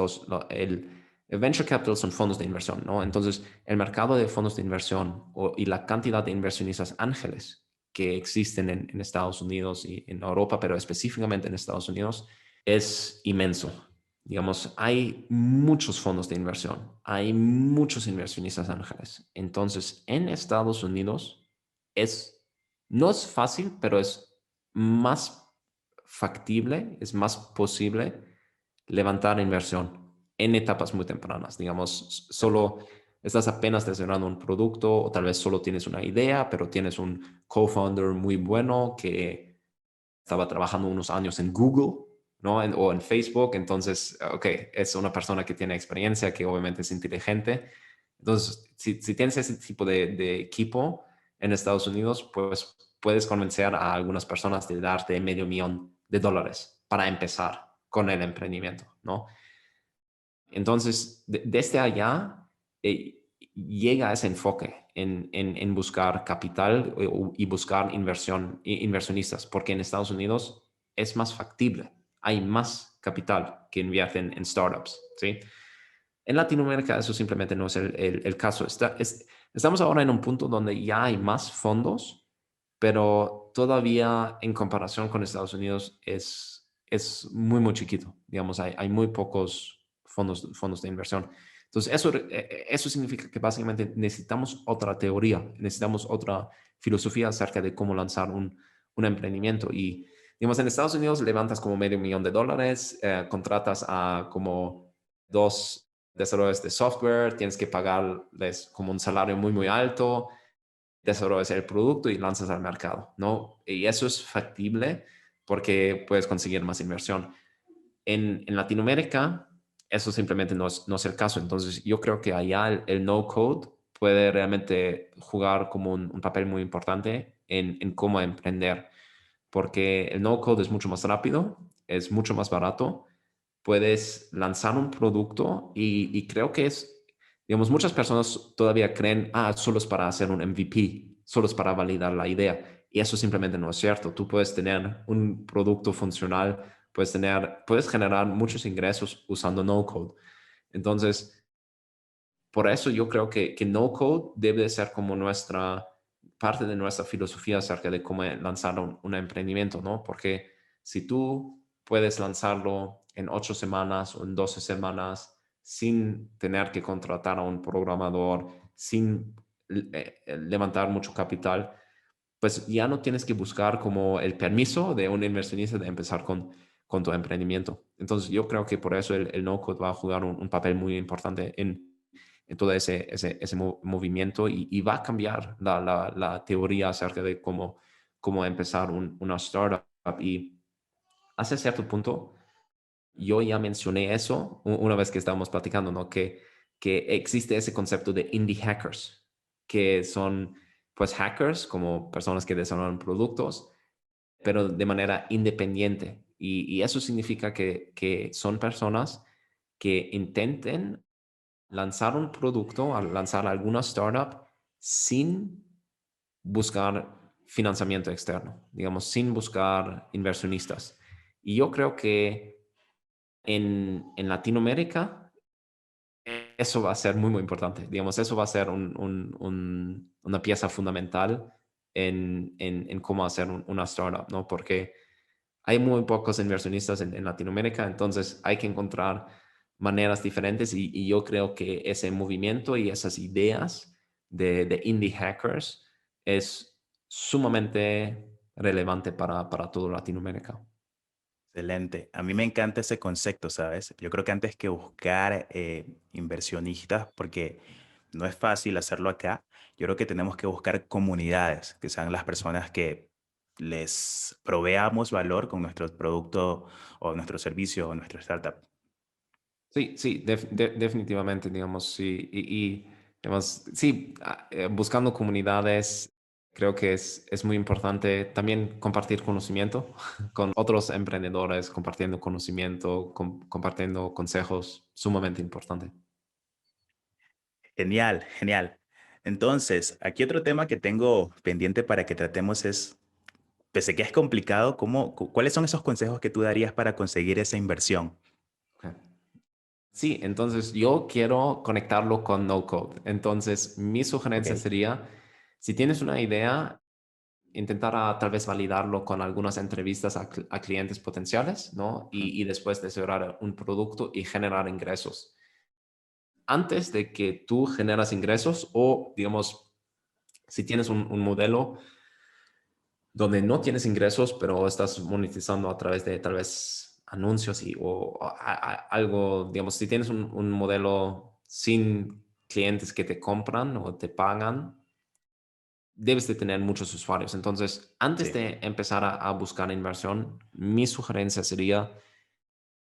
el venture capital son fondos de inversión, ¿no? Entonces, el mercado de fondos de inversión y la cantidad de inversionistas ángeles que existen en Estados Unidos y en Europa, pero específicamente en Estados Unidos, es inmenso. Digamos, hay muchos fondos de inversión, hay muchos inversionistas ángeles. Entonces, en Estados Unidos no es fácil, pero es más factible, es más posible levantar inversión en etapas muy tempranas. Digamos, solo estás apenas desarrollando un producto o tal vez solo tienes una idea, pero tienes un co-founder muy bueno que estaba trabajando unos años en Google, ¿no? O en Facebook, entonces, ok, es una persona que tiene experiencia, que obviamente es inteligente. Entonces, si tienes ese tipo de equipo en Estados Unidos, pues puedes convencer a algunas personas de darte $500,000 para empezar con el emprendimiento, ¿no? Entonces, desde allá llega ese enfoque en buscar capital y buscar inversionistas, porque en Estados Unidos es más factible, hay más capital que invierten en startups, ¿sí? En Latinoamérica eso simplemente no es el caso. Estamos ahora en un punto donde ya hay más fondos, pero todavía en comparación con Estados Unidos es muy, muy chiquito. Digamos, hay muy pocos fondos de inversión. Entonces, eso significa que básicamente necesitamos otra teoría, necesitamos otra filosofía acerca de cómo lanzar un emprendimiento. Y, digamos, en Estados Unidos levantas como $500,000, contratas a como dos desarrolladores de software, tienes que pagarles como un salario muy, muy alto, desarrollas el producto y lanzas al mercado, ¿no? Y eso es factible porque puedes conseguir más inversión. En Latinoamérica, eso simplemente no es el caso. Entonces, yo creo que allá el no-code puede realmente jugar como un papel muy importante en cómo emprender, porque el no-code es mucho más rápido, es mucho más barato, puedes lanzar un producto y creo que digamos, muchas personas todavía creen, solo es para hacer un MVP, solo es para validar la idea. Y eso simplemente no es cierto. Tú puedes tener un producto funcional, puedes generar muchos ingresos usando no code. Entonces, por eso yo creo que no code debe de ser como parte de nuestra filosofía acerca de cómo lanzar un emprendimiento, ¿no? Porque si tú puedes lanzarlo en 8 semanas o en 12 semanas sin tener que contratar a un programador, sin levantar mucho capital, pues ya no tienes que buscar como el permiso de un inversionista de empezar con tu emprendimiento. Entonces yo creo que por eso el no-code va a jugar un papel muy importante en todo ese movimiento y va a cambiar la teoría acerca de cómo empezar una startup. Y hasta cierto punto, yo ya mencioné eso una vez que estábamos platicando, ¿no? Que existe ese concepto de indie hackers, que son pues hackers como personas que desarrollan productos, pero de manera independiente. Y eso significa que son personas que intenten lanzar un producto, lanzar alguna startup sin buscar financiamiento externo, digamos, sin buscar inversionistas. Y yo creo que en Latinoamérica eso va a ser muy, muy importante. Digamos, eso va a ser una pieza fundamental en cómo hacer una startup, ¿no? Porque hay muy pocos inversionistas en Latinoamérica, entonces hay que encontrar maneras diferentes y yo creo que ese movimiento y esas ideas de indie hackers es sumamente relevante para todo Latinoamérica. Excelente. A mí me encanta ese concepto, ¿sabes? Yo creo que antes que buscar inversionistas, porque no es fácil hacerlo acá, yo creo que tenemos que buscar comunidades, que sean las personas que les proveamos valor con nuestro producto o nuestro servicio o nuestra startup. Sí, sí, definitivamente, digamos, sí. Digamos, sí, buscando comunidades, creo que es muy importante también compartir conocimiento con otros emprendedores, compartiendo conocimiento, compartiendo consejos, sumamente importante. Genial, genial. Entonces, aquí otro tema que tengo pendiente para que tratemos es, pese a que es complicado, ¿cuáles son esos consejos que tú darías para conseguir esa inversión? Ok. Sí, entonces yo quiero conectarlo con no code. Entonces, mi sugerencia Ok, sería, si tienes una idea, intentar tal vez validarlo con algunas entrevistas a clientes potenciales, ¿no? ujú, Y después desarrollar un producto y generar ingresos. Antes de que tú generas ingresos o, digamos, si tienes un modelo donde no tienes ingresos, pero estás monetizando a través de tal vez anuncios o algo, digamos, si tienes un modelo sin clientes que te compran o te pagan, debes de tener muchos usuarios. Entonces, antes sí, de empezar a buscar inversión, mi sugerencia sería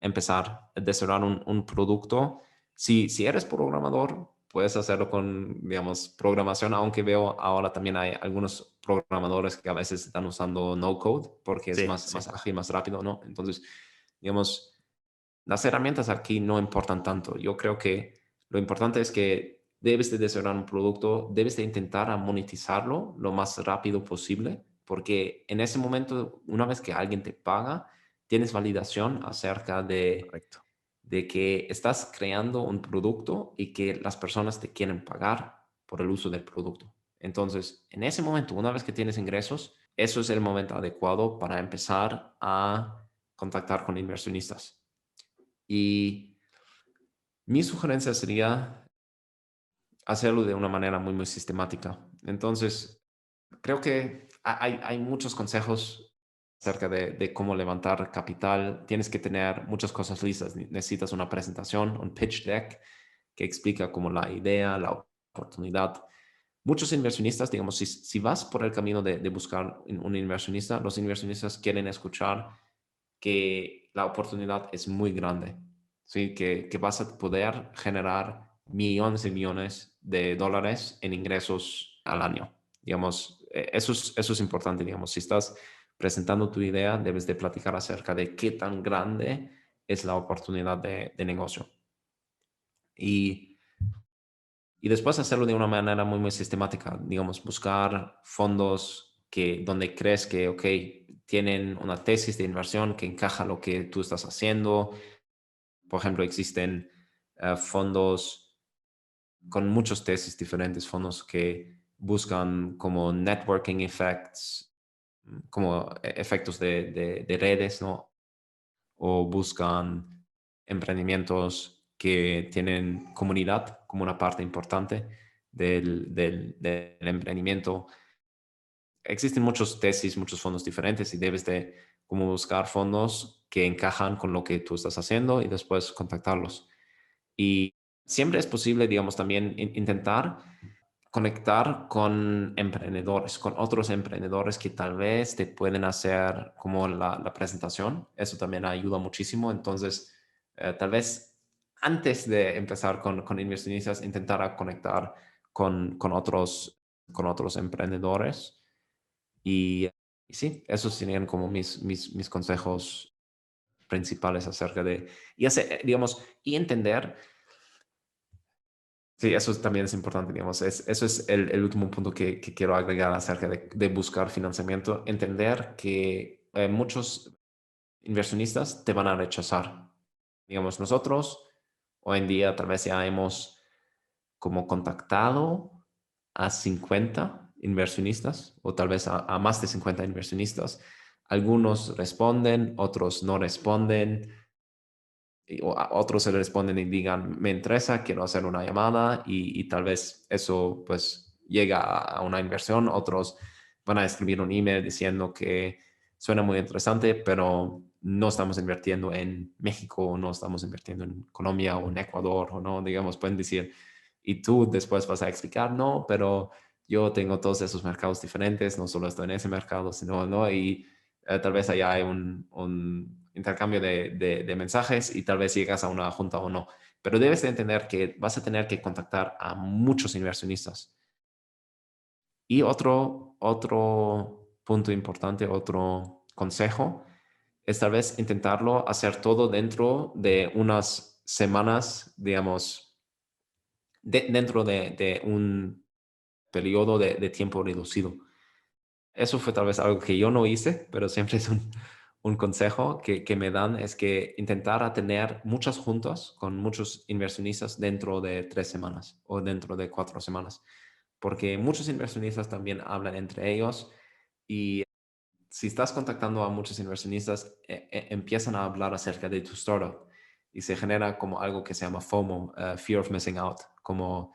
empezar a desarrollar un producto. Si eres programador, puedes hacerlo con, digamos, programación, aunque veo ahora también hay algunos programadores que a veces están usando no code porque es sí, más sí. ágil, más rápido, ¿no? Entonces, digamos, las herramientas aquí no importan tanto. Yo creo que lo importante es que debes de desarrollar un producto, debes de intentar a monetizarlo lo más rápido posible, porque en ese momento, una vez que alguien te paga, tienes validación acerca Correcto. de que estás creando un producto y que las personas te quieren pagar por el uso del producto. Entonces, en ese momento, una vez que tienes ingresos, eso es el momento adecuado para empezar a contactar con inversionistas. Y mi sugerencia sería hacerlo de una manera muy, muy sistemática. Entonces, creo que hay muchos consejos acerca de cómo levantar capital. Tienes que tener muchas cosas listas. Necesitas una presentación, un pitch deck que explica como la idea, la oportunidad. Muchos inversionistas, digamos, si vas por el camino de buscar un inversionista, los inversionistas quieren escuchar que la oportunidad es muy grande, ¿sí? Que vas a poder generar millones y millones de dólares en ingresos al año. Digamos, eso es importante, digamos, si estás presentando tu idea, debes de platicar acerca de qué tan grande es la oportunidad de negocio. Y, y después hacerlo de una manera muy, muy sistemática, digamos, buscar fondos donde crees que, ok, tienen una tesis de inversión que encaja lo que tú estás haciendo. Por ejemplo, existen fondos con muchos tesis diferentes, fondos que buscan como networking effects, como efectos de redes, ¿no? O buscan emprendimientos que tienen comunidad como una parte importante del emprendimiento. existen muchos tesis, muchos fondos diferentes y debes de como buscar fondos que encajan con lo que tú estás haciendo y después contactarlos. Y siempre es posible, digamos, también intentar conectar con emprendedores, con otros emprendedores que tal vez te pueden hacer como la presentación. Eso también ayuda muchísimo. Entonces, tal vez antes de empezar con inversionistas, intentar a conectar con otros emprendedores. Y, y sí, esos serían como mis consejos principales acerca de, y hacer, digamos, y entender. Sí, eso también es importante, digamos. Eso es el último punto que quiero agregar acerca de buscar financiamiento. Entender que muchos inversionistas te van a rechazar. Digamos, nosotros hoy en día tal vez ya hemos como contactado a 50 inversionistas o tal vez a más de 50 inversionistas. Algunos responden, otros no responden o a otros se le responden y digan, me interesa, quiero hacer una llamada y tal vez eso pues llega a una inversión. Otros van a escribir un email diciendo que suena muy interesante, pero no estamos invirtiendo en México, no estamos invirtiendo en Colombia o en Ecuador, o no, digamos, pueden decir, y tú después vas a explicar, no, pero yo tengo todos esos mercados diferentes, no solo estoy en ese mercado, sino, ¿no? Y tal vez allá hay un intercambio de mensajes y tal vez llegas a una junta o no. Pero debes de entender que vas a tener que contactar a muchos inversionistas. Y otro punto importante, otro consejo, es tal vez intentarlo hacer todo dentro de unas semanas, digamos, dentro de un periodo de tiempo reducido. Eso fue tal vez algo que yo no hice, pero siempre es un consejo que me dan, es que intentar tener muchas juntas con muchos inversionistas dentro de 3 semanas o dentro de 4 semanas, porque muchos inversionistas también hablan entre ellos y si estás contactando a muchos inversionistas, empiezan a hablar acerca de tu startup y se genera como algo que se llama FOMO, Fear of Missing Out, como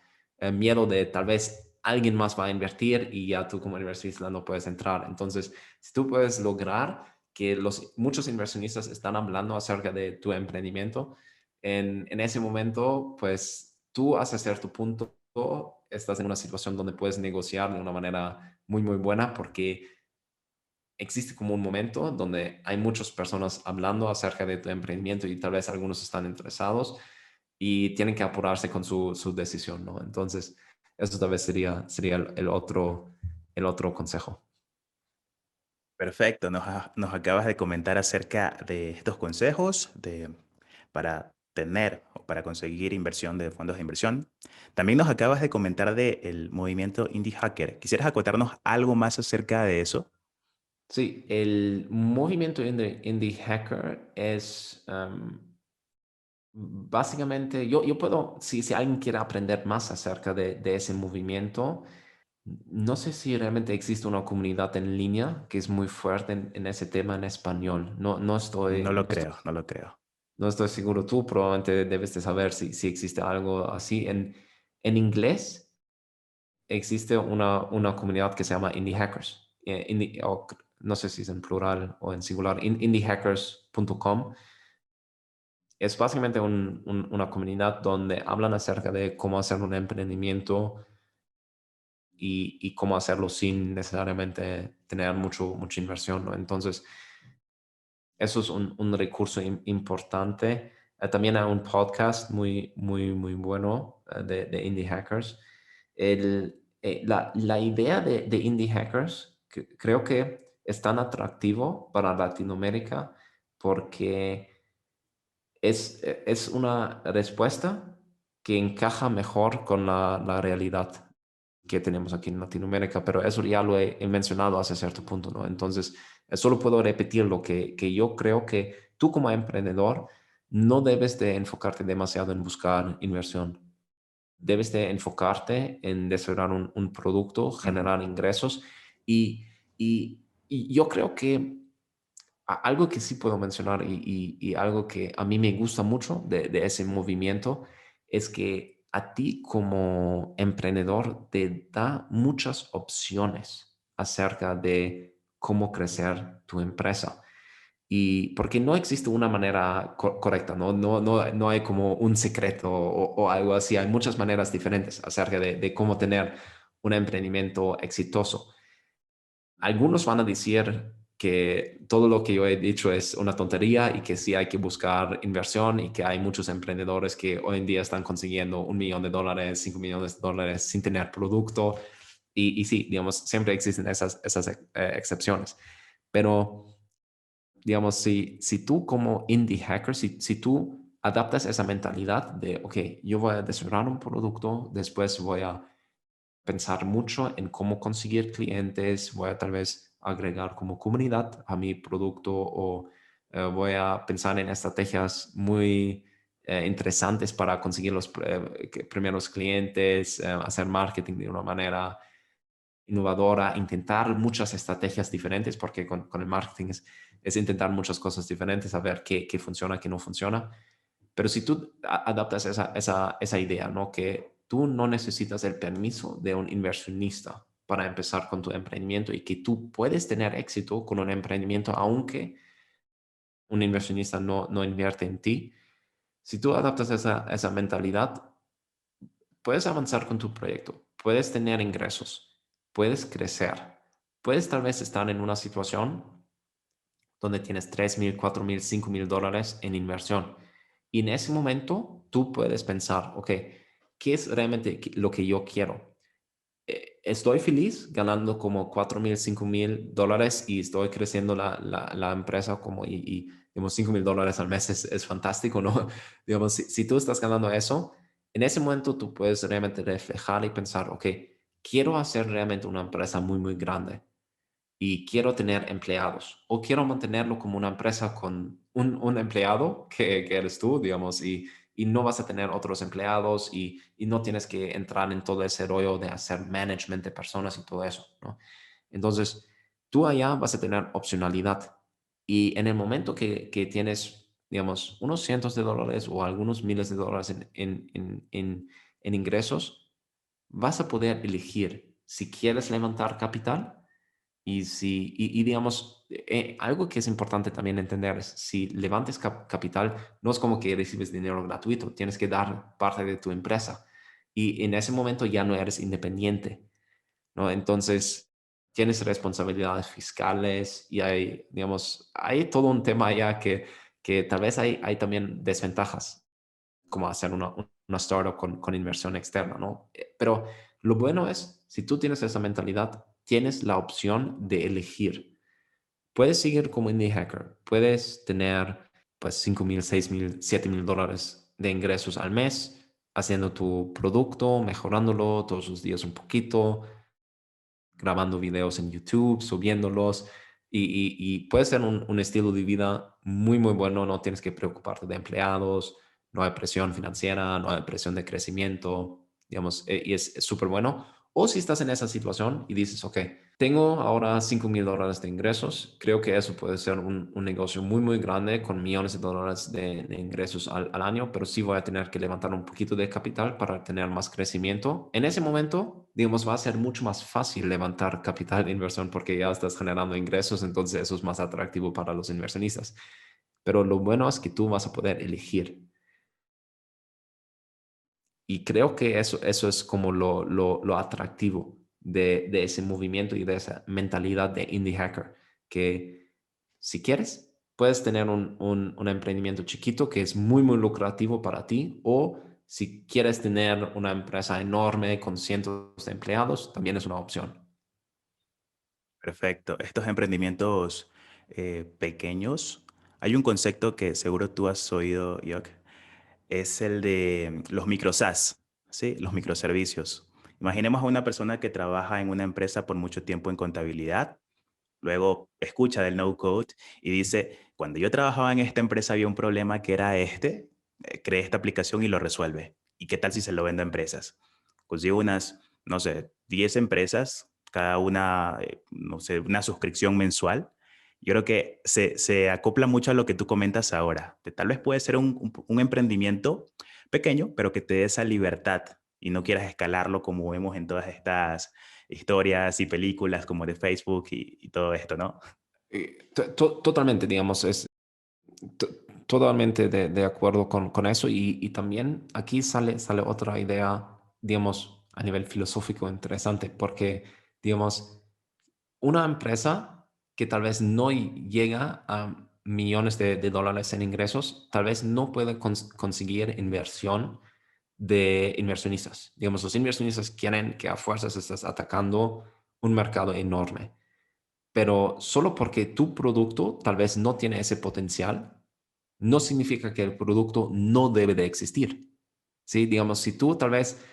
miedo de tal vez alguien más va a invertir y ya tú como inversionista no puedes entrar. Entonces, si tú puedes lograr que muchos inversionistas están hablando acerca de tu emprendimiento, en ese momento, pues tú haces hacer tu punto, estás en una situación donde puedes negociar de una manera muy, muy buena porque existe como un momento donde hay muchas personas hablando acerca de tu emprendimiento y tal vez algunos están interesados y tienen que apurarse con su decisión, ¿no? Entonces, eso tal vez sería el otro consejo. Perfecto, nos acabas de comentar acerca de estos consejos para tener o para conseguir inversión de fondos de inversión. También nos acabas de comentar del movimiento Indie Hacker. ¿Quisieras acotarnos algo más acerca de eso? Sí, el movimiento indie hacker es básicamente, yo puedo, si alguien quiere aprender más acerca de ese movimiento, no sé si realmente existe una comunidad en línea que es muy fuerte en ese tema en español. No lo creo, no lo creo. No estoy seguro. Tú probablemente debes de saber si existe algo así. En inglés existe una comunidad que se llama Indie Hackers. No sé si es en plural o en singular. Indiehackers.com. Es básicamente una comunidad donde hablan acerca de cómo hacer un emprendimiento y cómo hacerlo sin necesariamente tener mucha inversión, ¿no? Entonces, eso es un recurso importante. También hay un podcast muy, muy, muy bueno de Indie Hackers. La idea de Indie Hackers creo que es tan atractivo para Latinoamérica porque es una respuesta que encaja mejor con la realidad que tenemos aquí en Latinoamérica, pero eso ya lo he mencionado hace cierto punto, ¿no? Entonces, solo puedo repetir lo que yo creo que tú como emprendedor no debes de enfocarte demasiado en buscar inversión. Debes de enfocarte en desarrollar un producto, Ujú. generar ingresos y, y yo creo que algo que sí puedo mencionar y algo que a mí me gusta mucho de ese movimiento es que a ti como emprendedor te da muchas opciones acerca de cómo crecer tu empresa. Y porque no existe una manera correcta, no hay como un secreto o algo así. Hay muchas maneras diferentes acerca de cómo tener un emprendimiento exitoso. Algunos van a decir que todo lo que yo he dicho es una tontería y que sí hay que buscar inversión y que hay muchos emprendedores que hoy en día están consiguiendo $1 millón, 5 millones sin tener producto. Y sí, digamos, siempre existen esas excepciones. Pero, digamos, si tú como indie hacker, si tú adaptas esa mentalidad de, ok, yo voy a desarrollar un producto, después voy a pensar mucho en cómo conseguir clientes, voy a tal vez agregar como comunidad a mi producto o voy a pensar en estrategias muy interesantes para conseguir los primeros clientes, hacer marketing de una manera innovadora, intentar muchas estrategias diferentes, porque con el marketing es intentar muchas cosas diferentes, a ver qué funciona, qué no funciona. Pero si tú adaptas esa idea, ¿no? Que tú no necesitas el permiso de un inversionista para empezar con tu emprendimiento y que tú puedes tener éxito con un emprendimiento aunque un inversionista no invierte en ti. Si tú adaptas esa mentalidad, puedes avanzar con tu proyecto, puedes tener ingresos, puedes crecer, puedes tal vez estar en una situación donde tienes 3,000, 4,000, $5,000 en inversión. Y en ese momento tú puedes pensar, ok, ¿qué es realmente lo que yo quiero? Estoy feliz ganando como 4,000, $5,000 y estoy creciendo la empresa como digamos, $5,000 al mes es fantástico, ¿no? Digamos, si tú estás ganando eso, en ese momento tú puedes realmente reflejar y pensar, ok, quiero hacer realmente una empresa muy, muy grande y quiero tener empleados o quiero mantenerlo como una empresa con un empleado que eres tú, digamos, y no vas a tener otros empleados y no tienes que entrar en todo ese rollo de hacer management de personas y todo eso, ¿no? Entonces, tú allá vas a tener opcionalidad y en el momento que tienes, digamos, unos cientos de dólares o algunos miles de dólares en ingresos, vas a poder elegir si quieres levantar capital y digamos, algo que es importante también entender es, si levantes capital, no es como que recibes dinero gratuito, tienes que dar parte de tu empresa. Y en ese momento ya no eres independiente, ¿no? Entonces, tienes responsabilidades fiscales y hay, digamos, hay todo un tema allá que tal vez hay también desventajas, como hacer una startup con inversión externa, ¿no? Pero lo bueno es, si tú tienes esa mentalidad, tienes la opción de elegir. Puedes seguir como indie hacker, puedes tener pues 5,000, 6,000, $7,000 de ingresos al mes haciendo tu producto, mejorándolo todos los días un poquito, grabando videos en YouTube, subiéndolos y puede ser un estilo de vida muy, muy bueno. No tienes que preocuparte de empleados, no hay presión financiera, no hay presión de crecimiento, digamos, y es súper bueno. O si estás en esa situación y dices, ok, tengo ahora $5,000 de ingresos, creo que eso puede ser un negocio muy, muy grande con millones de dólares de ingresos al año, pero sí voy a tener que levantar un poquito de capital para tener más crecimiento. En ese momento, digamos, va a ser mucho más fácil levantar capital de inversión porque ya estás generando ingresos, entonces eso es más atractivo para los inversionistas. Pero lo bueno es que tú vas a poder elegir. Y creo que eso es como lo atractivo de ese movimiento y de esa mentalidad de indie hacker, que si quieres, puedes tener un emprendimiento chiquito que es muy, muy lucrativo para ti, o si quieres tener una empresa enorme con cientos de empleados, también es una opción. Perfecto. Estos emprendimientos pequeños, hay un concepto que seguro tú has oído, Yok, es el de los micro SaaS, ¿sí? Los microservicios. Imaginemos a una persona que trabaja en una empresa por mucho tiempo en contabilidad, luego escucha del no code y dice, cuando yo trabajaba en esta empresa había un problema que era este, creé esta aplicación y lo resuelve. ¿Y qué tal si se lo vendo a empresas? Consigo unas, no sé, 10 empresas, cada una, no sé, una suscripción mensual. Yo creo que se acopla mucho a lo que tú comentas ahora. Que tal vez puede ser un emprendimiento pequeño, pero que te dé esa libertad y no quieras escalarlo como vemos en todas estas historias y películas como de Facebook y todo esto, ¿no? Totalmente, digamos, es to- totalmente de acuerdo con eso y también aquí sale otra idea, digamos, a nivel filosófico interesante, porque, digamos, una empresa que tal vez no llega a millones de dólares en ingresos, tal vez no puede conseguir inversión de inversionistas. Digamos, los inversionistas quieren que a fuerzas estés atacando un mercado enorme, pero solo porque tu producto tal vez no tiene ese potencial, no significa que el producto no debe de existir. ¿Sí? Digamos, si tú tal vez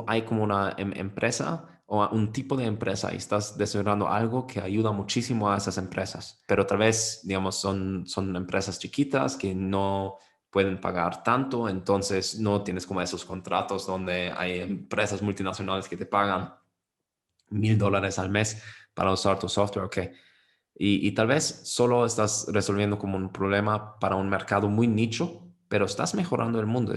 hay como una empresa o un tipo de empresa y estás desarrollando algo que ayuda muchísimo a esas empresas, pero tal vez, digamos, son empresas chiquitas que no pueden pagar tanto, entonces no tienes como esos contratos donde hay empresas multinacionales que te pagan $1,000 al mes para usar tu software, ok. Y tal vez solo estás resolviendo como un problema para un mercado muy nicho, pero estás mejorando el mundo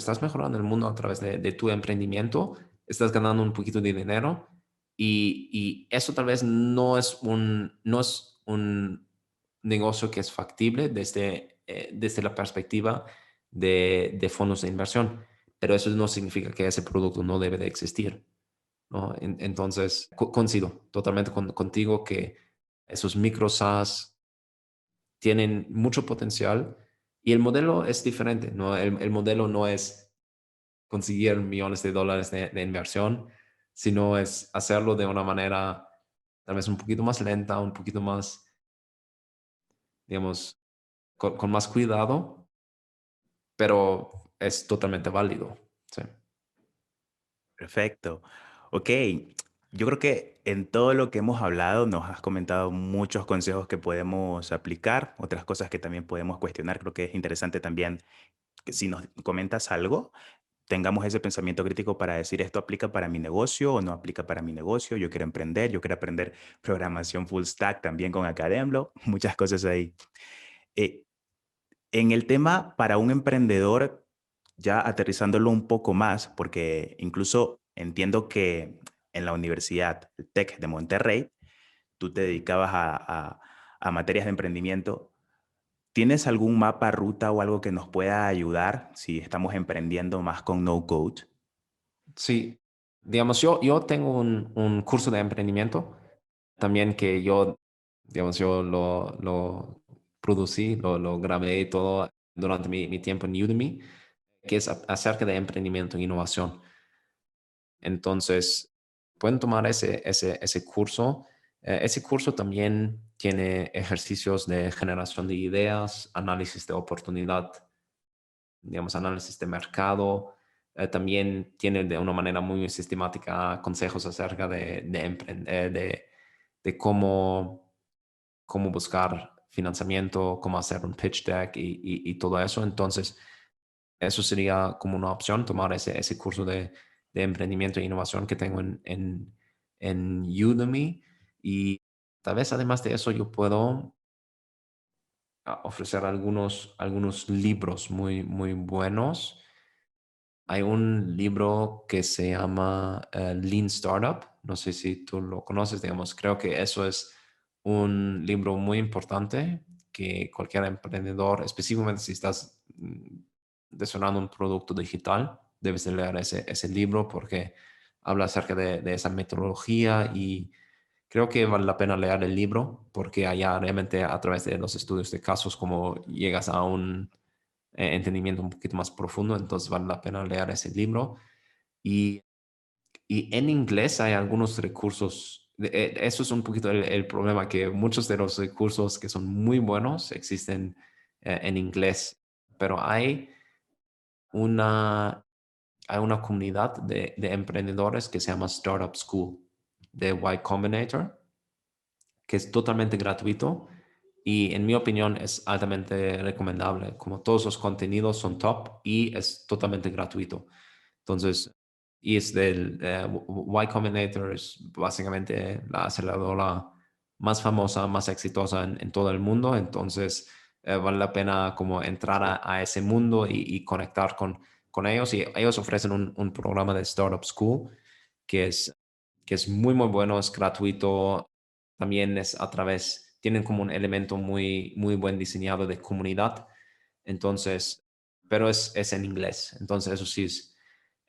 a través de tu emprendimiento, estás ganando un poquito de dinero y eso tal vez no es un negocio que es factible desde la perspectiva de fondos de inversión, pero eso no significa que ese producto no debe de existir, ¿no? Entonces, coincido totalmente contigo que esos micro SaaS tienen mucho potencial y el modelo es diferente, ¿no? El modelo no es conseguir millones de dólares de inversión, sino es hacerlo de una manera tal vez un poquito más lenta, un poquito más, digamos, con más cuidado, pero es totalmente válido. Sí. Perfecto. Ok, yo creo que en todo lo que hemos hablado nos has comentado muchos consejos que podemos aplicar, otras cosas que también podemos cuestionar. Creo que es interesante también que si nos comentas algo, tengamos ese pensamiento crítico para decir esto aplica para mi negocio o no aplica para mi negocio. Yo quiero emprender, yo quiero aprender programación full stack también con Academlo, muchas cosas ahí. Eh, en el tema para un emprendedor, ya aterrizándolo un poco más, porque incluso entiendo que en la universidad, el TEC de Monterrey, tú te dedicabas a materias de emprendimiento. ¿Tienes algún mapa, ruta o algo que nos pueda ayudar si estamos emprendiendo más con no code? Sí, digamos, yo tengo un curso de emprendimiento también que digamos, yo lo producí, lo grabé y todo durante mi tiempo en Udemy, que es acerca de emprendimiento e innovación. Entonces, pueden tomar ese curso. Ese curso también tiene ejercicios de generación de ideas, análisis de oportunidad, digamos, análisis de mercado. También tiene de una manera muy sistemática consejos acerca de cómo buscar financiamiento, cómo hacer un pitch deck y todo eso. Entonces, eso sería como una opción, tomar ese curso de emprendimiento e innovación que tengo en Udemy. Y tal vez además de eso yo puedo ofrecer algunos libros muy, muy buenos. Hay un libro que se llama Lean Startup. No sé si tú lo conoces, digamos. Creo que eso es un libro muy importante que cualquier emprendedor, específicamente si estás desarrollando un producto digital, debes de leer ese libro porque habla acerca de esa metodología y creo que vale la pena leer el libro porque allá realmente a través de los estudios de casos como llegas a un entendimiento un poquito más profundo, entonces vale la pena leer ese libro. Y, y en inglés hay algunos recursos, eso es un poquito el problema, que muchos de los recursos que son muy buenos existen en inglés, pero una, hay una comunidad de emprendedores que se llama Startup School de Y Combinator, que es totalmente gratuito y en mi opinión es altamente recomendable. Como todos los contenidos son top y es totalmente gratuito. Entonces, y es del Y Combinator, es básicamente la aceleradora más famosa, más exitosa en todo el mundo. Entonces, vale la pena como entrar a ese mundo y conectar con ellos. Y ellos ofrecen un programa de Startup School que es que es muy, muy bueno, es gratuito. También es a través, tienen como un elemento muy, muy buen diseñado de comunidad. Entonces, pero es en inglés. Entonces, eso sí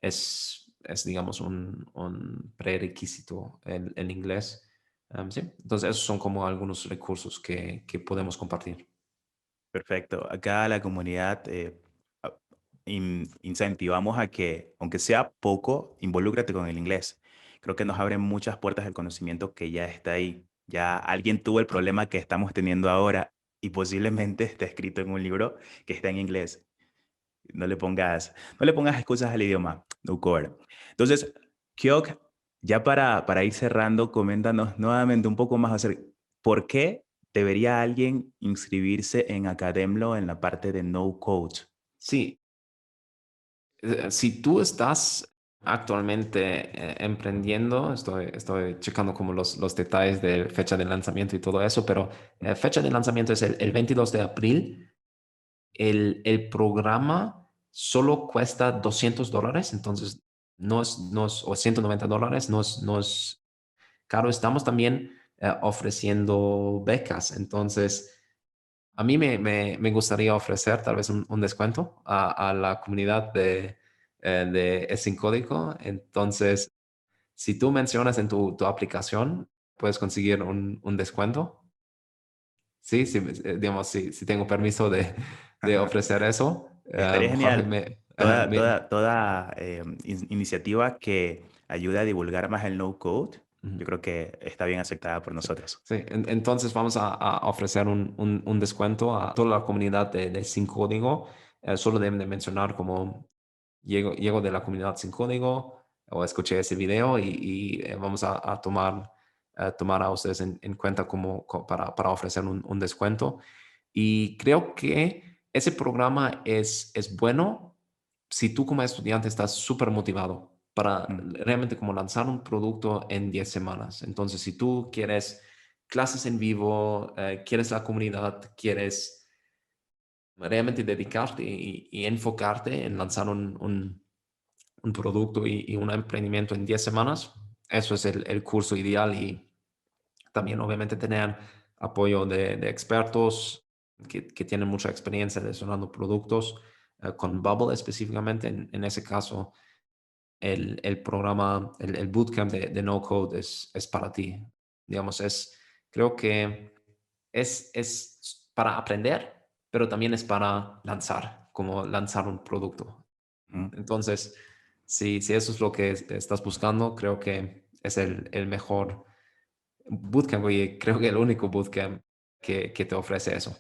es digamos, un prerequisito el inglés. Sí, entonces esos son como algunos recursos que podemos compartir. Perfecto. Acá la comunidad incentivamos a que, aunque sea poco, involúcrate con el inglés. Creo que nos abren muchas puertas del conocimiento que ya está ahí. Ya alguien tuvo el problema que estamos teniendo ahora y posiblemente está escrito en un libro que está en inglés. No le pongas excusas al idioma, no cover. Entonces, Kyok, ya para ir cerrando, coméntanos nuevamente un poco más acerca, ¿por qué debería alguien inscribirse en Academlo en la parte de no code? Sí, si tú estás actualmente emprendiendo, estoy checando como los detalles de fecha de lanzamiento y todo eso, pero fecha de lanzamiento es el 22 de abril. El programa solo cuesta $200, entonces o $190, no es caro. Estamos también ofreciendo becas, entonces a mí me gustaría ofrecer tal vez un descuento a la comunidad de Sin Código. Entonces, si tú mencionas en tu aplicación, puedes conseguir un descuento. Sí, sí, digamos, si tengo permiso de ofrecer eso. Estaría Jorge, genial. Toda iniciativa que ayude a divulgar más el no code, ujú. yo creo que está bien aceptada por nosotros. Sí, entonces vamos a ofrecer un descuento a toda la comunidad de Sin Código. Solo deben de mencionar como llego de la comunidad Sin Código o escuché ese video y vamos a tomar a ustedes en cuenta para ofrecer un descuento. Y creo que ese programa es bueno si tú como estudiante estás súper motivado para Mm. realmente como lanzar un producto en 10 semanas. Entonces, si tú quieres clases en vivo, quieres la comunidad, quieres realmente dedicarte y enfocarte en lanzar un producto y un emprendimiento en 10 semanas, eso es el curso ideal. Y también obviamente tener apoyo de expertos que tienen mucha experiencia desarrollando productos, con Bubble específicamente. En ese caso, el programa, el bootcamp de No Code es para ti. Digamos, creo que es para aprender, pero también es para lanzar, como lanzar un producto. Mm. Entonces, si eso es lo que estás buscando, creo que es el mejor bootcamp y creo que el único bootcamp que te ofrece eso.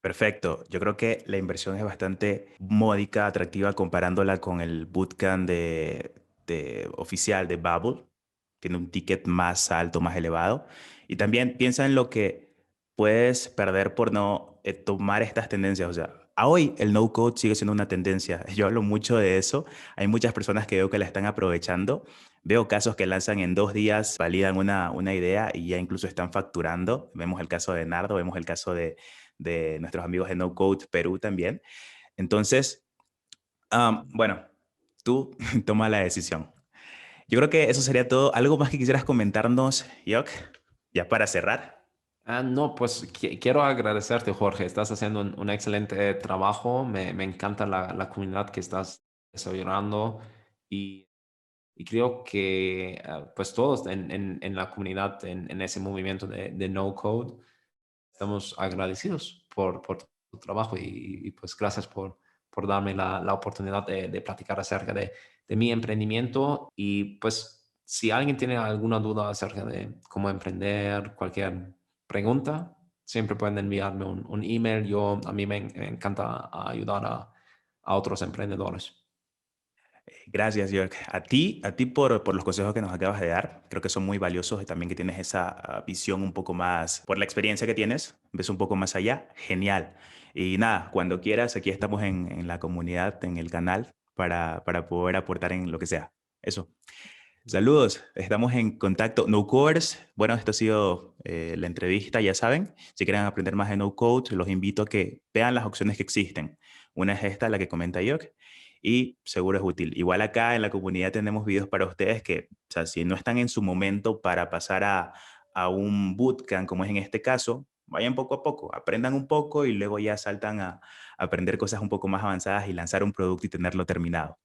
Perfecto. Yo creo que la inversión es bastante módica, atractiva comparándola con el bootcamp de oficial de Babbel. Tiene un ticket más alto, más elevado. Y también piensa en lo que puedes perder por no tomar estas tendencias. O sea, a hoy el no code sigue siendo una tendencia. Yo hablo mucho de eso. Hay muchas personas que veo que la están aprovechando. Veo casos que lanzan en 2 días, validan una idea y ya incluso están facturando. Vemos el caso de Nardo, vemos el caso de nuestros amigos de No Code Perú también. Entonces, bueno, tú toma la decisión. Yo creo que eso sería todo. ¿Algo más que quisieras comentarnos, Yok? Ya para cerrar. No, pues quiero agradecerte, Jorge. Estás haciendo un excelente trabajo. Me encanta la comunidad que estás desarrollando y, y creo que pues todos en la comunidad, en ese movimiento de No Code, estamos agradecidos por tu trabajo y, pues gracias por darme la oportunidad de platicar acerca de mi emprendimiento. Y pues si alguien tiene alguna duda acerca de cómo emprender, cualquier pregunta, siempre pueden enviarme un email. A mí me encanta ayudar a otros emprendedores. Gracias, York. A ti por los consejos que nos acabas de dar. Creo que son muy valiosos y también que tienes esa visión un poco más, por la experiencia que tienes, ves un poco más allá. Genial. Y nada, cuando quieras, aquí estamos en la comunidad, en el canal, para poder aportar en lo que sea. Eso. Saludos, estamos en contacto. No Coders, bueno, esto ha sido la entrevista, ya saben. Si quieren aprender más de No Code, los invito a que vean las opciones que existen. Una es esta, la que comenta York. y seguro es útil. Igual acá en la comunidad tenemos videos para ustedes que, o sea, si no están en su momento para pasar a un bootcamp, como es en este caso, vayan poco a poco, aprendan un poco y luego ya saltan a aprender cosas un poco más avanzadas y lanzar un producto y tenerlo terminado.